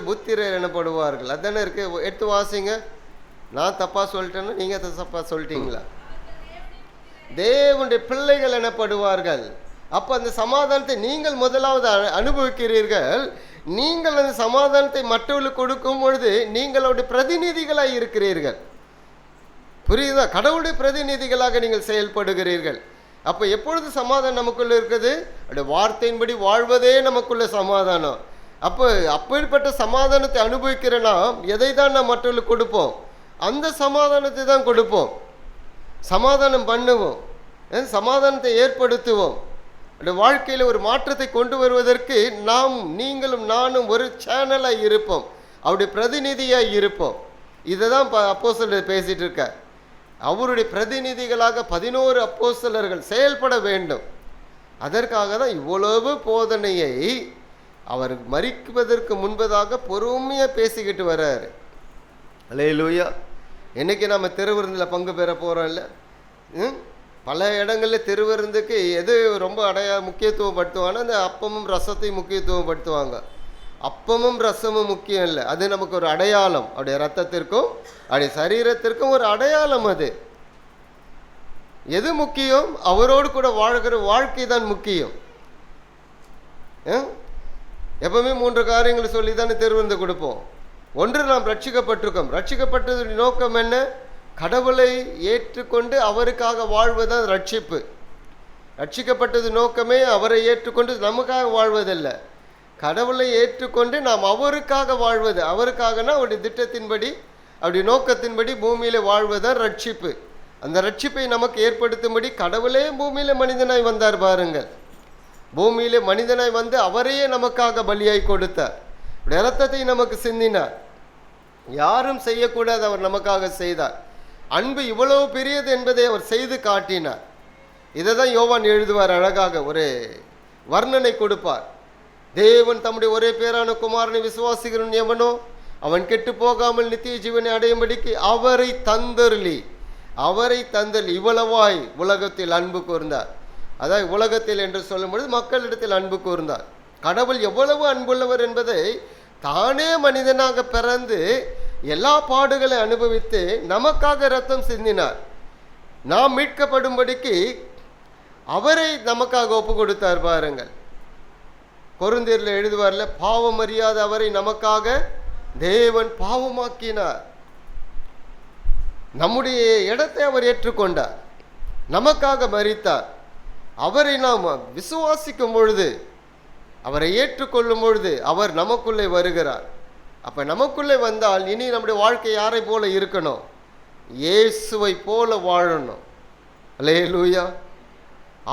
[SPEAKER 1] புத்திரர் எனப்படுவார்கள். அதானே இருக்கு. எடுத்து வாசிங்க. நான் தப்பாக சொல்லிட்டேன்னா நீங்கள் தப்பாக சொல்லிட்டீங்களா? தேவனுடைய பிள்ளைகள் எனப்படுவார்கள். அப்போ அந்த சமாதானத்தை நீங்கள் முதலாவது அனுபவிக்கிறீர்கள். நீங்கள் அந்த சமாதானத்தை மற்றவர்களுக்கு கொடுக்கும் பொழுது நீங்களுடைய பிரதிநிதிகளாக இருக்கிறீர்கள். புரியுதா? கடவுளுடைய பிரதிநிதிகளாக நீங்கள் செயல்படுகிறீர்கள். அப்போ எப்பொழுது சமாதானம் நமக்குள்ள இருக்குது? அப்படி வார்த்தையின்படி வாழ்வதே நமக்குள்ள சமாதானம். அப்போ அப்படிப்பட்ட சமாதானத்தை அனுபவிக்கிற நாம் எதை தான் நாம் மற்றவர்களுக்கு கொடுப்போம்? அந்த சமாதானத்தை தான் கொடுப்போம். சமாதானம் பண்ணுவோம், சமாதானத்தை ஏற்படுத்துவோம். அந்த வாழ்க்கையில் ஒரு மாற்றத்தை கொண்டு வருவதற்கு நீங்களும் நானும் ஒரு சேனலாக இருப்போம், அவருடைய பிரதிநிதியாக இருப்போம். இதை தான் அப்போஸ்தலர் பேசிகிட்டு இருக்கார். அவருடைய பிரதிநிதிகளாக 11 அப்போஸ்தலர்கள் செயல்பட வேண்டும். அதற்காக தான் இவ்வளவு போதனையை அவர் மரிப்பதற்கு முன்பதாக பொறுமையாக பேசிக்கிட்டு வர்றாரு. அல்லேலூயா. இன்னைக்கு நம்ம திருவிருந்தில் பங்கு பெற போகிறோம் இல்லை? பல இடங்களில் திருவிருந்துக்கு எது ரொம்ப முக்கியத்துவம் படுத்துவாங்கன்னா அந்த அப்பமும் ரசத்தையும் முக்கியத்துவம் படுத்துவாங்க. அப்பமும் ரசமும் முக்கியம் இல்லை, அது நமக்கு ஒரு அடையாளம். அவருடைய ரத்தத்திற்கும் அவருடைய சரீரத்திற்கும் ஒரு அடையாளம். அது எது முக்கியம்? அவரோடு கூட வாழ்கிற வாழ்க்கை தான் முக்கியம். எப்பவுமே 3 காரியங்களை சொல்லி தானே திருவிருந்து கொடுப்போம். ஒன்று, நாம் ரட்சிக்கப்பட்டிருக்கோம். ரட்சிக்கப்பட்டதுடைய நோக்கம் என்ன? கடவுளை ஏற்றுக்கொண்டு அவருக்காக வாழ்வதுதான் ரட்சிப்பு. ரட்சிக்கப்பட்டது நோக்கமே அவரை ஏற்றுக்கொண்டு நமக்காக வாழ்வதில்லை, கடவுளை ஏற்றுக்கொண்டு நாம் அவருக்காக வாழ்வது. அவருக்காகனா அவருடைய திட்டத்தின்படி அவருடைய நோக்கத்தின்படி பூமியில வாழ்வதுதான் ரட்சிப்பு. அந்த ரட்சிப்பை நமக்கு ஏற்படுத்தும்படி கடவுளே பூமியில மனிதனாய் வந்தார். பாருங்கள், பூமியிலே மனிதனாய் வந்து அவரையே நமக்காக பலியாய் கொடுத்தார். இரத்தத்தை நமக்கு சிந்தினார். யாரும் செய்யக்கூடாது, அவர் நமக்காக செய்தார். அன்பு இவ்வளவு பெரியது என்பதை அவர் செய்து காட்டினார். இதை தான் யோவான் எழுதுவார், அழகாக ஒரு வர்ணனை கொடுப்பார். தேவன் தம்முடைய ஒரே பேரான குமாரனை விசுவாசிக்கிறவன் எவனோ அவன் கெட்டு போகாமல் நித்திய ஜீவனை அடையும்படிக்கு அவரை தந்தருளி இவ்வளவாய் உலகத்தில் அன்பு கூர்ந்தார். அதாவது உலகத்தில் என்று சொல்லும் பொழுது மக்களிடத்தில் அன்பு கூர்ந்தார். கடவுள் எவ்வளவு அன்புள்ளவர் என்பதை தானே மனிதனாக பிறந்து எல்லா பாடுகளை அனுபவித்து நமக்காக இரத்தம் சிந்தினார். நாம் மீட்கப்படும்படிக்கு அவரை நமக்காக ஒப்பு கொடுத்தார். பாருங்கள், கொரிந்தியரில் எழுதுவார்ல, பாவம் அறியாத அவரை நமக்காக தேவன் பாவமாக்கினார். நம்முடைய இடத்தை அவர் ஏற்றுக்கொண்டார், நமக்காக மரித்தார். அவரை நாம் விசுவாசிக்கும் பொழுது, அவரை ஏற்றுக்கொள்ளும் பொழுது அவர் நமக்குள்ளே வருகிறார். அப்போ நமக்குள்ளே வந்தால் இனி நம்முடைய வாழ்க்கை யாரை போல இருக்கணும்? இயேசுவை போல வாழணும். அல்லேலூயா.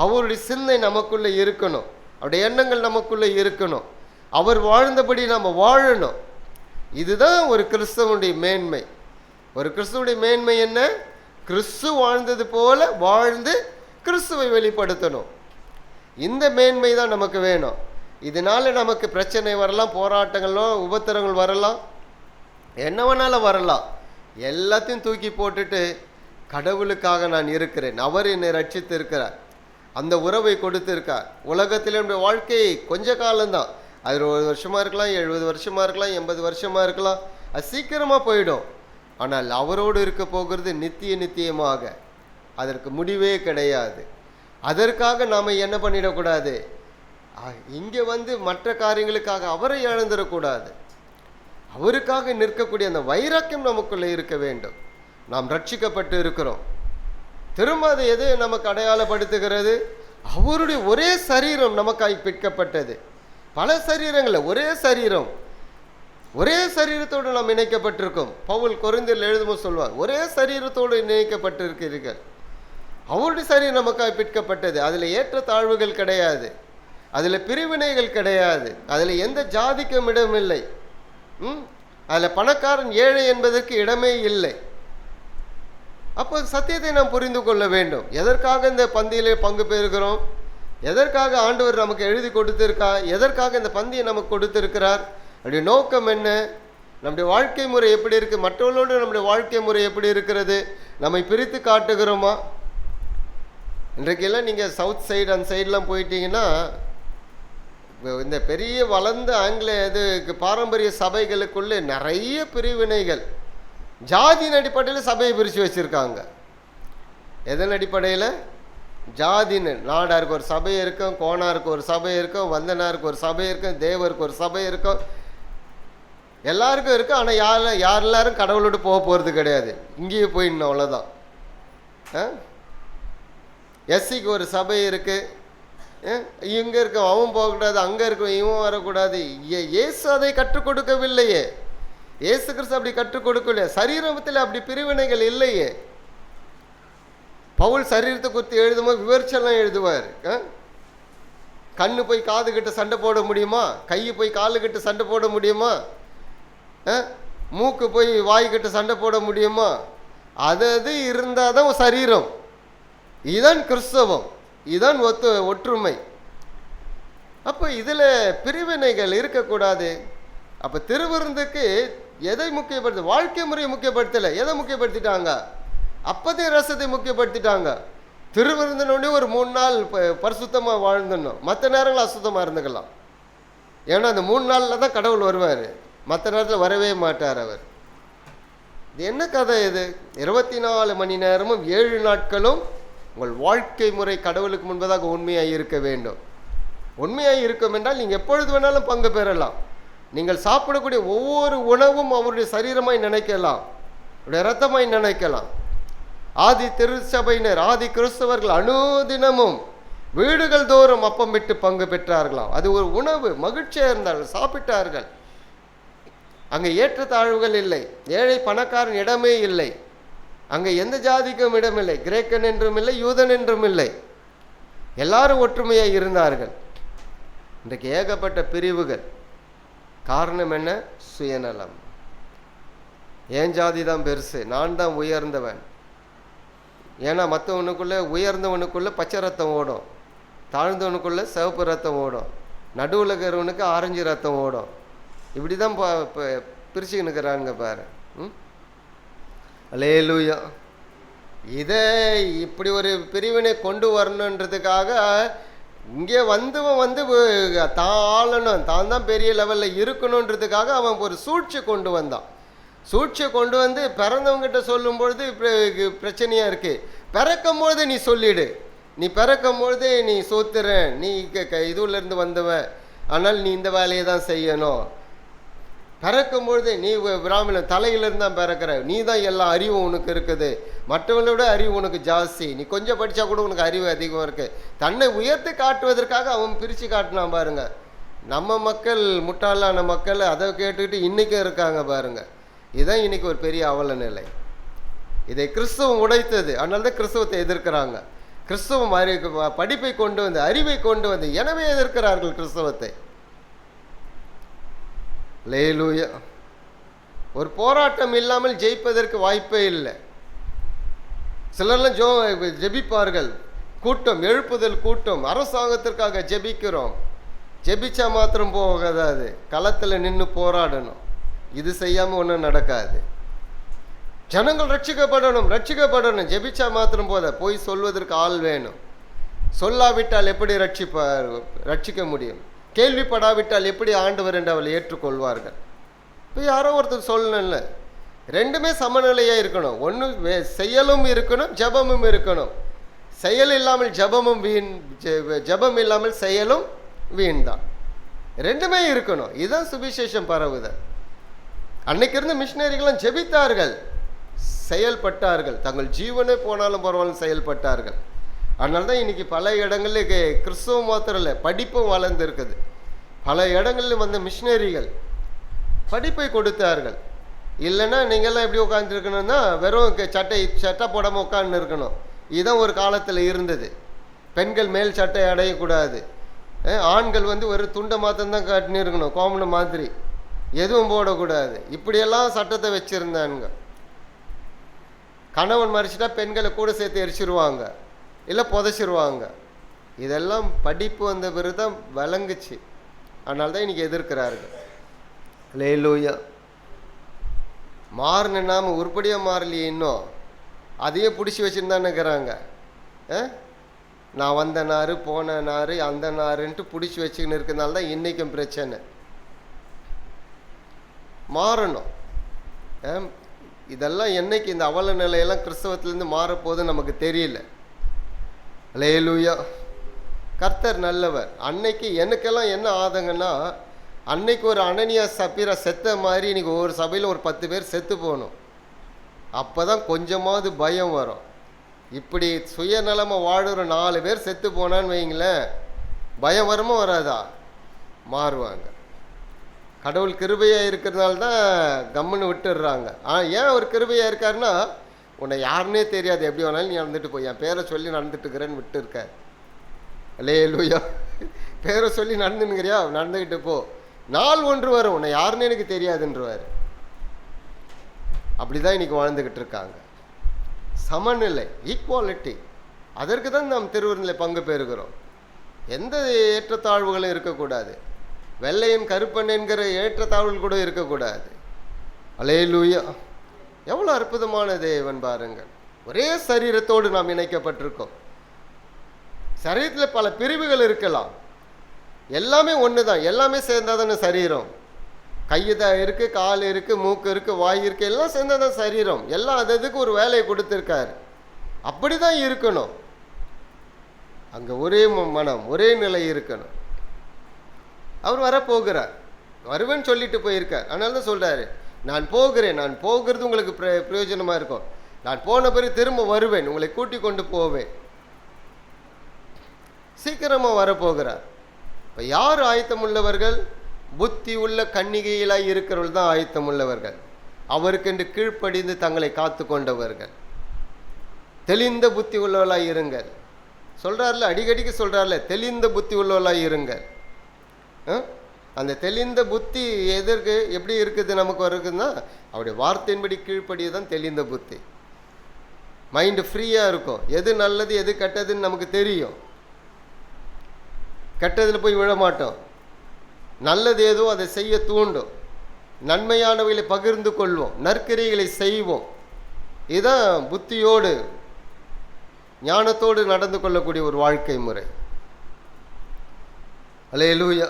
[SPEAKER 1] அவருடைய சிந்தை நமக்குள்ளே இருக்கணும், அவருடைய எண்ணங்கள் நமக்குள்ளே இருக்கணும், அவர் வாழ்ந்தபடி நம்ம வாழணும். இதுதான் ஒரு கிறிஸ்தவனுடைய மேன்மை. ஒரு கிறிஸ்துவனுடைய மேன்மை என்ன? கிறிஸ்து வாழ்ந்தது போல வாழ்ந்து கிறிஸ்துவை வெளிப்படுத்தணும். இந்த மேன்மை தான் நமக்கு வேணும். இதனால நமக்கு பிரச்சனை வரலாம், போராட்டங்களோ உபத்திரங்கள் வரலாம், என்ன வேணாலும் வரலாம். எல்லாத்தையும் தூக்கி போட்டுட்டு கடவுளுக்காக நான் இருக்கிறேன், அவர் என்னை ரட்சித்து இருக்கிறார், அந்த உறவை கொடுத்திருக்கார். உலகத்தில் என்னுடைய வாழ்க்கை கொஞ்ச காலம்தான், அது 1 வருஷமாக இருக்கலாம், 70 வருஷமாக இருக்கலாம், 80 வருஷமாக இருக்கலாம், அது சீக்கிரமாக போயிடும். ஆனால் அவரோடு இருக்க போகிறது நித்தியமாக, அதற்கு முடிவே கிடையாது. அதற்காக நாம் என்ன பண்ணிடக்கூடாது? இங்கே வந்து மற்ற காரியங்களுக்காக அவரை இழந்துடக்கூடாது. அவருக்காக நிற்கக்கூடிய அந்த வைராக்கியம் நமக்குள்ளே இருக்க வேண்டும். நாம் ரட்சிக்கப்பட்டு இருக்கிறோம். திரும்ப அது எது நமக்கு அடையாளப்படுத்துகிறது? அவருடைய ஒரே சரீரம் நமக்காய் பிற்கப்பட்டது. பல சரீரங்கள், ஒரே சரீரம், ஒரே சரீரத்தோடு நாம் இணைக்கப்பட்டிருக்கோம். பவுல் கொரிந்தியரில் எழுதும்போது சொல்வார், ஒரே சரீரத்தோடு இணைக்கப்பட்டிருக்கிறீர்கள். அவருடைய சரீரம் நமக்காய் பிற்கப்பட்டது. அதில் ஏற்ற தாழ்வுகள் கிடையாது, அதில் பிரிவினைகள் கிடையாது, அதில் எந்த ஜாதிக்கும் இடமில்லை, அதில் பணக்காரன் ஏழை என்பதற்கு இடமே இல்லை. அப்போ சத்தியத்தை நாம் புரிந்து கொள்ள வேண்டும். எதற்காக இந்த பந்தியிலே பங்கு பெறுகிறோம்? எதற்காக ஆண்டவர் நமக்கு எழுதி கொடுத்திருக்கா? எதற்காக இந்த பந்தியை நமக்கு கொடுத்திருக்கிறார்? அப்படி நோக்கம் என்ன? நம்முடைய வாழ்க்கை முறை எப்படி இருக்கு? மற்றவர்களோடு நம்முடைய வாழ்க்கை முறை எப்படி இருக்கிறது? நம்மை பிரித்து காட்டுகிறோமா? இன்றைக்கெல்லாம் நீங்கள் சவுத் சைடு அந்த சைடெலாம் போயிட்டீங்கன்னா, இந்த பெரிய வளர்ந்த ஆங்கில இது பாரம்பரிய சபைகளுக்குள்ளே நிறைய பிரிவினைகள், ஜாதியின் அடிப்படையில் சபையை பிரித்து வச்சுருக்காங்க. எதன் அடிப்படையில்? ஜாதின்னு. நாடாருக்கு ஒரு சபை இருக்கும், கோணாருக்கு ஒரு சபை இருக்கும், வந்தனாருக்கு ஒரு சபை இருக்கும், தேவருக்கு ஒரு சபை இருக்கும், எல்லாருக்கும் இருக்கும். ஆனால் எல்லாரும் கடவுளோடு போக போகிறது கிடையாது, இங்கேயே போயிடணும், அவ்வளோதான். எஸ்சிக்கு ஒரு சபை இருக்குது, இங்கே இருக்க அவன் போகக்கூடாது, அங்கே இருக்க இவன் வரக்கூடாது. இயேசு அதை கற்றுக் கொடுக்கவில்லையே, இயேசு கிறிஸ்து அப்படி கற்றுக் கொடுக்கலையே, சரீரத்தில் அப்படி பிரிவினைகள் இல்லையே. பவுல் சரீரத்தை குறித்து எழுதும்போது விவரிச்செல்லாம் எழுதுவார். கண்ணு போய் காது கிட்ட சண்டை போட முடியுமா? கை போய் காலு கிட்ட சண்டை போட முடியுமா? மூக்கு போய் வாய்கிட்ட சண்டை போட முடியுமா? அது இருந்தால் தான் சரீரம். இதுதான் கிறிஸ்தவம், இதுதான் ஒற்றுமை. அப்போ இதில் பிரிவினைகள் இருக்கக்கூடாது. அப்போ திருவிருந்துக்கு எதை முக்கியப்படுத்த? வாழ்க்கை முறையை முக்கியப்படுத்தலை. எதை முக்கியப்படுத்திட்டாங்க? அப்போதைய ரசத்தை முக்கியப்படுத்திட்டாங்க. திருவிருந்தினோடனே ஒரு 3 நாள் பரிசுத்தமாக வாழ்ந்துடணும், மற்ற நேரங்கள் அசுத்தமாக இருந்துக்கலாம். ஏன்னா அந்த 3 நாளில் தான் கடவுள் வருவார், மற்ற நேரத்தில் வரவே மாட்டார் அவர். இது என்ன கதை? இது 24 மணி நேரமும் 7 நாட்களும் உங்கள் வாழ்க்கை முறை கடவுளுக்கு முன்பதாக உண்மையாக இருக்க வேண்டும். உண்மையாக இருக்கும் என்றால் நீங்கள் எப்பொழுது வேணாலும் பங்கு பெறலாம். நீங்கள் சாப்பிடக்கூடிய ஒவ்வொரு உணவும் அவருடைய சரீரமாய் நினைக்கலாம், அவருடைய இரத்தமாய் நினைக்கலாம். ஆதி திருச்சபையினர், ஆதி கிறிஸ்தவர்கள் அனுதினமும் வீடுகள் தோறும் அப்பம் விட்டு பங்கு பெற்றார்களாம். அது ஒரு உணவு, மகிழ்ச்சியாக இருந்தார்கள், சாப்பிட்டார்கள். அங்கே ஏற்றத்தாழ்வுகள் இல்லை, ஏழை பணக்காரன் இடமே இல்லை. அங்கே எந்த ஜாதிக்கும் இடமில்லை, கிரேக்கன் என்றும் இல்லை, யூதன் என்றும் இல்லை. எல்லாரும் ஒற்றுமையாக இருந்தார்கள். இன்றைக்கு ஏகப்பட்ட பிரிவுகள். காரணம் என்ன? சுயநலம். என் ஜாதி தான் பெருசு, நான் தான் உயர்ந்தவன். ஏன்னா மற்றவனுக்குள்ளே, உயர்ந்தவனுக்குள்ளே பச்சை ரத்தம் ஓடும், தாழ்ந்தவனுக்குள்ளே சிவப்பு ரத்தம் ஓடும், நடுவில் இருக்கிறவனுக்கு ஆரஞ்சு ரத்தம் ஓடும். இப்படி தான் பிரிச்சுக்கின்னு இருக்கிறானுங்க பாரு. அல்லேலூயா. இதை இப்படி ஒரு பிரிவினை கொண்டு வரணுன்றதுக்காக இங்கே வந்தவன் தான் ஆளணும், தான் தான் பெரிய லெவலில் இருக்கணுன்றதுக்காக அவன் ஒரு சூழ்ச்சி கொண்டு வந்தான். சூழ்ச்சியை கொண்டு வந்து பிறந்தவங்கிட்ட சொல்லும் பொழுது பிரச்சனையாக இருக்குது. பிறக்கும் பொழுது நீ சொல்லிடு, நீ பிறக்கும் பொழுதே நீ சோத்துறேன், நீ இதுலேருந்து வந்தவன், ஆனால் நீ இந்த வேலையை தான் செய்யணும். பிறக்கும் பொழுதே நீ பிராமணன், தலையிலிருந்து தான் பிறக்கிற, நீ தான் எல்லா அறிவும் உனக்கு இருக்குது, மற்றவங்களோட அறிவு உனக்கு ஜாஸ்தி, நீ கொஞ்சம் படித்தா கூட உனக்கு அறிவு அதிகம் இருக்குது. தன்னை உயர்த்தி காட்டுவதற்காக அவன் பிரித்து காட்டினான் பாருங்க. நம்ம மக்கள், முட்டாளான மக்கள் அதை கேட்டுக்கிட்டு இன்றைக்கும் இருக்காங்க பாருங்க. இதுதான் இன்னைக்கு ஒரு பெரிய அவல நிலை. இதை கிறிஸ்தவம் உடைத்தது, அதனால தான் கிறிஸ்தவத்தை எதிர்க்கிறாங்க. கிறிஸ்தவம் படிப்பை கொண்டு வந்து, அறிவை கொண்டு வந்து, எனவே எதிர்க்கிறார்கள் கிறிஸ்தவத்தை. அல்லேலூயா. ஒரு போராட்டம் இல்லாமல் ஜெயிப்பதற்கு வாய்ப்பே இல்லை. சிலர்லாம் ஜெபிப்பார்கள், கூட்டம், எழுப்புதல் கூட்டம், அரசாங்கத்திற்காக ஜெபிக்கிறோம். ஜெபிச்சா மாத்திரம் போகாது, களத்தில் நின்று போராடணும். இது செய்யாமல் ஒன்றும் நடக்காது. ஜனங்கள் ரட்சிக்கப்படணும். ஜெபிச்சா மாத்திரம் போய் சொல்வதற்கு ஆள் வேணும். சொல்லாவிட்டால் எப்படி ரட்சிக்க முடியும்? கேள்விப்படாவிட்டால் எப்படி ஆண்டவர் என்று அவளை ஏற்றுக்கொள்வார்கள்? இப்போ யாரோ ஒருத்தர் சொல்லணும்ல. ரெண்டுமே சமநிலையாக இருக்கணும். ஒன்று செயலும் இருக்கணும், ஜபமும் இருக்கணும். செயல் இல்லாமல் ஜபமும் வீண், ஜபம் இல்லாமல் செயலும் வீண் தான். ரெண்டுமே இருக்கணும். இதுதான் சுவிசேஷம் பரவுதல். அன்னைக்கு இருந்த மிஷினரிகளும் ஜெபித்தார்கள், செயல்பட்டார்கள். தங்கள் ஜீவனே போனாலும் பரவாயில்ல செயல்பட்டார்கள். அதனால தான் இன்றைக்கி பல இடங்களில் கிறிஸ்தவம் மாத்திரம் இல்லை, படிப்பும் வளர்ந்து இருக்குது. பல இடங்களில் வந்த மிஷினரிகள் படிப்பை கொடுத்தார்கள். இல்லைன்னா நீங்கள்லாம் எப்படி உட்காந்துருக்கணும்னா வெறும் சட்டை போடாமல் உட்காந்து இருக்கணும். இதுதான் ஒரு காலத்தில் இருந்தது. பெண்கள் மேல் சட்டை அடையக்கூடாது, ஆண்கள் ஒரு துண்டை மாத்திரம்தான் காட்டினு இருக்கணும், கோமனை மாதிரி எதுவும் போடக்கூடாது. இப்படியெல்லாம் சட்டத்தை வச்சுருந்தானுங்க. கணவன் மறைச்சிட்டா பெண்களை கூட சேர்த்து எரிச்சிருவாங்க, இல்லை புதைச்சிருவாங்க. இதெல்லாம் படிப்பு வந்த பிறகு தான் விளங்குச்சு. அதனால தான் இன்றைக்கி எதிர்க்கிறார்கள். அல்லேலூயா. மாறின நாம உருப்படியாக மாறலையே, இன்னும் அதையே பிடிச்சி வச்சுருந்தான்னு இருக்கிறாங்க. நான் வந்த நார், போன நார், அந்த நாருன்ட்டு பிடிச்சி வச்சுக்கின்னு இருக்கிறதுனால தான் இன்றைக்கும் பிரச்சனை. மாறணும். இதெல்லாம் என்னைக்கு இந்த அவல நிலையெல்லாம் கிறிஸ்தவத்திலேருந்து மாறப்போகுது நமக்கு தெரியல. அல்லேலூயா. கர்த்தர் நல்லவர். அன்னைக்கு எனக்கெல்லாம் என்ன ஆதங்கன்னா, அன்னைக்கு ஒரு அனனியா சப்பீரா செத்த மாதிரி இன்னைக்கு ஒவ்வொரு சபையில் ஒரு 10 பேர் செத்து போகணும். அப்போ தான் கொஞ்சமாவது பயம் வரும். இப்படி சுயநலமாக வாழுற 4 பேர் செத்து போனான்னு வைங்களேன், பயம் வருமா வராதா? மாறுவாங்க. கடவுள் கிருபையாக இருக்கிறதுனால தான் கம்முன்னு விட்டுடுறாங்க. ஏன் அவர் கிருபையாக இருக்காருன்னா, உன்னை யாருன்னே தெரியாது, எப்படி வேணாலும் நீ நடந்துட்டு போய், என் பேரை சொல்லி நடந்துட்டு இருக்கிறேன்னு விட்டு இருக்கார். அல்லேலூயா. பேரை சொல்லி நடந்துன்னுங்கிறியா, நடந்துக்கிட்டு போ, நாள் ஒன்று வரும் உன்னை யாருன்னு எனக்கு தெரியாதுன்றவார். அப்படி தான் இன்றைக்கி வாழ்ந்துக்கிட்டு இருக்காங்க. சமநிலை, ஈக்குவாலிட்டி. அதற்கு தான் நாம் திருவிருந்தில் பங்கு பெறுகிறோம். எந்த ஏற்றத்தாழ்வுகளும் இருக்கக்கூடாது. வெள்ளையின் கருப்பன் என்கிற ஏற்றத்தாழ்வுகள் கூட இருக்கக்கூடாது. அல்லேலூயா! எவ்வளோ அற்புதமான தேவன் பாருங்கள். ஒரே சரீரத்தோடு நாம் இணைக்கப்பட்டிருக்கோம். சரீரத்தில் பல பிரிவுகள் இருக்கலாம், எல்லாமே ஒன்று தான். எல்லாமே சேர்ந்தால் தானே சரீரம். கையை தான் இருக்குது, கால் இருக்குது, மூக்கு இருக்குது, வாய் இருக்குது, எல்லாம் சேர்ந்தால் தான் சரீரம். எல்லாம் அதுக்கு ஒரு வேலையை கொடுத்துருக்காரு. அப்படி தான் இருக்கணும். அங்கே ஒரே மனம், ஒரே நிலை இருக்கணும். அவர் வரப்போகிறார், வருவேன்னு சொல்லிட்டு போயிருக்கார். அதனால தான் சொல்கிறாரு, நான் போகிறேன், நான் போகிறது உங்களுக்கு பிரயோஜனமாக இருக்கும். நான் போன பிறகு திரும்ப வருவேன், உங்களை கூட்டி கொண்டு போவேன். சீக்கிரமாக வரப்போகிறார். இப்போ யார் ஆயத்தம் உள்ளவர்கள்? புத்தி உள்ள கன்னிகையிலாய் இருக்கிறவர்கள் தான் ஆயத்தம் உள்ளவர்கள். அவருக்கென்று கீழ்ப்படிந்து தங்களை காத்து கொண்டவர்கள். தெளிந்த புத்தி உள்ளவர்களாய் இருங்கள் சொல்கிறார்ல, அடிக்கடிக்கு சொல்கிறார்ல, தெளிந்த புத்தி உள்ளவர்களாய் இருங்கள். அந்த தெளிந்த புத்தி எதற்கு எப்படி இருக்குது நமக்கு வருதுன்னா, அவருடைய வார்த்தையின்படி கீழ்ப்படியே தான் தெளிந்த புத்தி. மைண்டு ஃப்ரீயாக இருக்கும். எது நல்லது எது கெட்டதுன்னு நமக்கு தெரியும். கெட்டதில் போய் விழமாட்டோம். நல்லது ஏதோ அதை செய்ய தூண்டும். நன்மையானவைகளை பகிர்ந்து கொள்வோம், நற்கிரைகளை செய்வோம். இதுதான் புத்தியோடு ஞானத்தோடு நடந்து கொள்ளக்கூடிய ஒரு வாழ்க்கை முறை. அல்லேலூயா!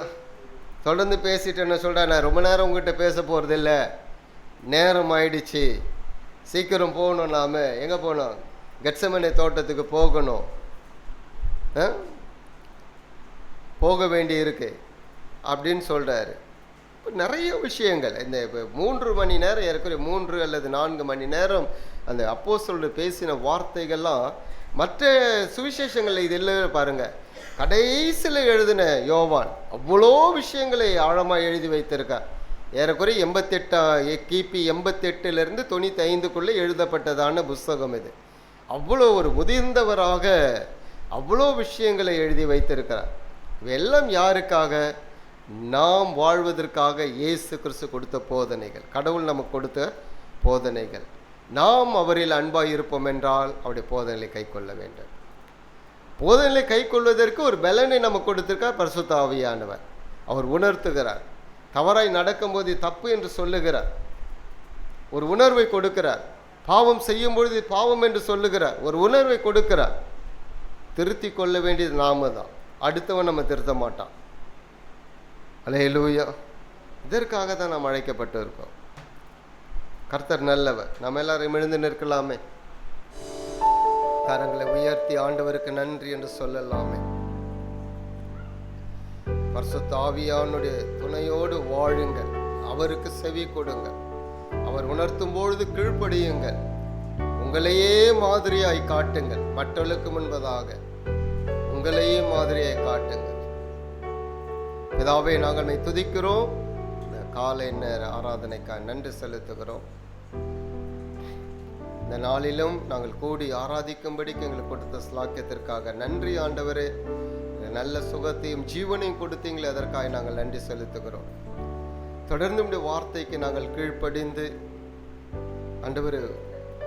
[SPEAKER 1] தொடர்ந்து பேசிட்டு என்ன சொல்கிறேன், நான் ரொம்ப நேரம் உங்ககிட்ட பேச போகிறதில்ல, நேரம் ஆயிடுச்சு, சீக்கிரம் போகணும். நாம் எங்கே போகணும்? கெத்செமனே தோட்டத்துக்கு போகணும், போக வேண்டி இருக்கு அப்படின்னு சொல்கிறாரு. நிறைய விஷயங்கள் இந்த 3 மணி நேரம், ஏற்கனவே 3 அல்லது 4 மணி நேரம் அந்த அப்போஸ்தலர் பேசின வார்த்தைகள்லாம் மற்ற சுவிசேஷங்களில் இது இல்லை பாருங்கள். கடைசியில் எழுதின யோவான் அவ்வளோ விஷயங்களை ஆழமாக எழுதி வைத்திருக்கார். ஏறக்குறைய 88 கிபி 88லேருந்து 95க்குள்ளே எழுதப்பட்டதான புஸ்தகம் இது. அவ்வளோ ஒரு முதிர்ந்தவராக அவ்வளோ விஷயங்களை எழுதி வைத்திருக்கிறார். இவையெல்லாம் யாருக்காக? நாம் வாழ்வதற்காக இயேசு கிறிஸ்து கொடுத்த போதனைகள், கடவுள் நமக்கு கொடுத்த போதனைகள். நாம் அவரில் அன்பாக இருப்போம் என்றால் அவருடைய போதனைகளை கை கொள்ள வேண்டும். போதனைகளை கை கொள்வதற்கு ஒரு பலனை நமக்கு கொடுத்திருக்கார் பரிசுத்த ஆவியானவர். அவர் உணர்த்துகிறார். தவறாய் நடக்கும்போது தப்பு என்று சொல்லுகிறார். ஒரு உணர்வை கொடுக்கிறார். பாவம் செய்யும் பொழுது பாவம் என்று சொல்லுகிறார். ஒரு உணர்வை கொடுக்கிறார். திருத்தி கொள்ள வேண்டியது நாம தான், அடுத்தவன் நம்ம திருத்த மாட்டான். அல்லேலூயா! இதற்காக தான் நாம் அழைக்கப்பட்டு இருக்கோம். கர்த்தர் நல்லவர். நம்ம எல்லாரும் எழுந்து நிற்கலாமே, கரங்களை உயர்த்தி ஆண்டவருக்கு நன்றி என்று சொல்லலாமே. பரிசுத்த ஆவியானுடைய துணையோடு வாழுங்கள், அவருக்கு செவி கொடுங்கள், அவர் உணர்த்தும் பொழுது கீழ்ப்படியுங்கள், உங்களையே மாதிரியாய் காட்டுங்கள். மற்றவர்களுக்கு முன்பதாக உங்களையே மாதிரியாய் காட்டுங்கள். பிதாவே, நாங்கள் துதிக்கிறோம். இந்த காலை நேர ஆராதனைக்காக நன்றி செலுத்துகிறோம். இந்த நாளிலும் நாங்கள் கூடி ஆராதிக்கும்படிக்கு எங்களுக்கு கொடுத்த ஸ்லாக்கியத்திற்காக நன்றி ஆண்டவரே. நல்ல சுகத்தையும் ஜீவனையும் கொடுத்தீங்களே, அதற்காக நாங்கள் நன்றி செலுத்துகிறோம். தொடர்ந்து உம்முடைய வார்த்தைக்கு நாங்கள் கீழ்ப்படிந்து ஆண்டவரே,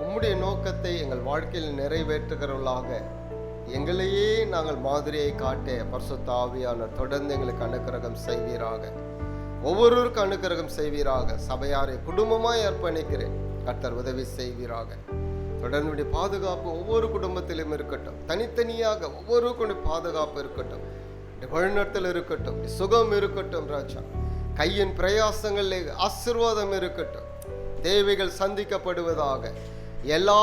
[SPEAKER 1] உம்முடைய நோக்கத்தை எங்கள் வாழ்க்கையில் நிறைவேற்றுகிறவர்களாக எங்களையே நாங்கள் மாதிரியை காட்ட பரிசுத்த ஆவியானவர் தொடர்ந்து எங்களுக்கு அனுக்கிரகம் செய்வீராக. ஒவ்வொருவருக்கும் அனுக்கிரகம் செய்வீராக. சபையாரை குடும்பமாய் அர்ப்பணிக்கிறேன். கர்த்தர் உதவி செய்வீராக. தொடர்ந்து பாதுகாப்பு ஒவ்வொரு குடும்பத்திலும் இருக்கட்டும். தனித்தனியாக ஒவ்வொருவருக்கும் பாதுகாப்பு இருக்கட்டும். வழிநடத்தல் இருக்கட்டும். சுகம் இருக்கட்டும். ராஜா, கையின் பிரயாசங்களில் ஆசீர்வாதம் இருக்கட்டும். தேவைகள் சந்திக்கப்படுவதாக. எல்லா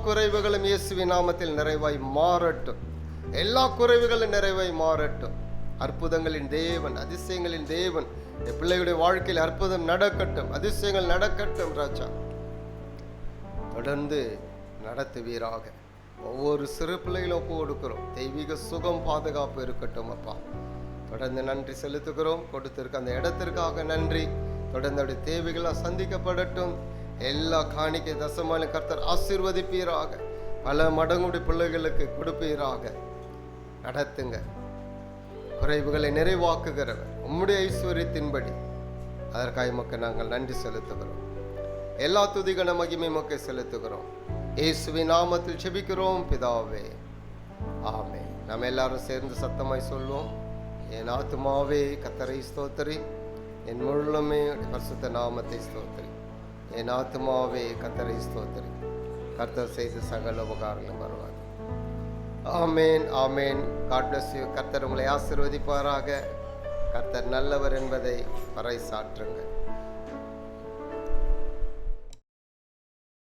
[SPEAKER 1] குறைவுகளும் இயேசுவின் நாமத்தில் நிறைவாய் மாறட்டும். எல்லா குறைவுகளும் நிறைவாய் மாறட்டும். அற்புதங்களின் தேவன், அதிசயங்களின் தேவன் பிள்ளைகளுடைய வாழ்க்கையில் அற்புதம் நடக்கட்டும், அதிசயங்கள் நடக்கட்டும். ராஜா, தொடர்ந்து நடத்துவீராக. ஒவ்வொரு சிறு பிள்ளைகளும் ஒப்பு கொடுக்கிறோம். தெய்வீக சுகம் பாதுகாப்பு இருக்கட்டும். அப்பா, தொடர்ந்து நன்றி செலுத்துகிறோம். கொடுத்திருக்க அந்த இடத்திற்காக நன்றி. தொடர்ந்து அவருடைய தேவைகளாக சந்திக்கப்படட்டும். எல்லா காணிக்கை தசமாலும் கர்த்தர் ஆசீர்வதிப்பீராக. பல மடங்குடைய பிள்ளைகளுக்கு கொடுப்பீராக. நடத்துங்க. குறைவுகளை நிறைவாக்குகிறவர் உம்முடைய ஐஸ்வர்யத்தின்படி. அதற்காக மக்கள் நாங்கள் நன்றி செலுத்துகிறோம். எல்லா துதிகன மகிமை மக்கள் செலுத்துகிறோம். இயேசுவின் நாமத்தில் ஜெபிக்கிறோம் பிதாவே, ஆமென். நம்ம எல்லாரும் சேர்ந்து சத்தமாய் சொல்வோம். என் ஆத்துமாவே கர்த்தரை ஸ்தோத்திரி, என் முழுமே பரிசுத்த நாமத்தை ஸ்தோத்திரி. என் ஆத்துமாவே கர்த்தரை ஸ்தோத்திரி, கர்த்தர் செய்த சகல உபகாரங்களும் வருவார். ஆமேன், ஆமேன். God bless you. கர்த்தர் உங்களை ஆசீர்வதிப்பாராக. கர்த்தர் நல்லவர் என்பதை பறைசாற்றுங்கள்.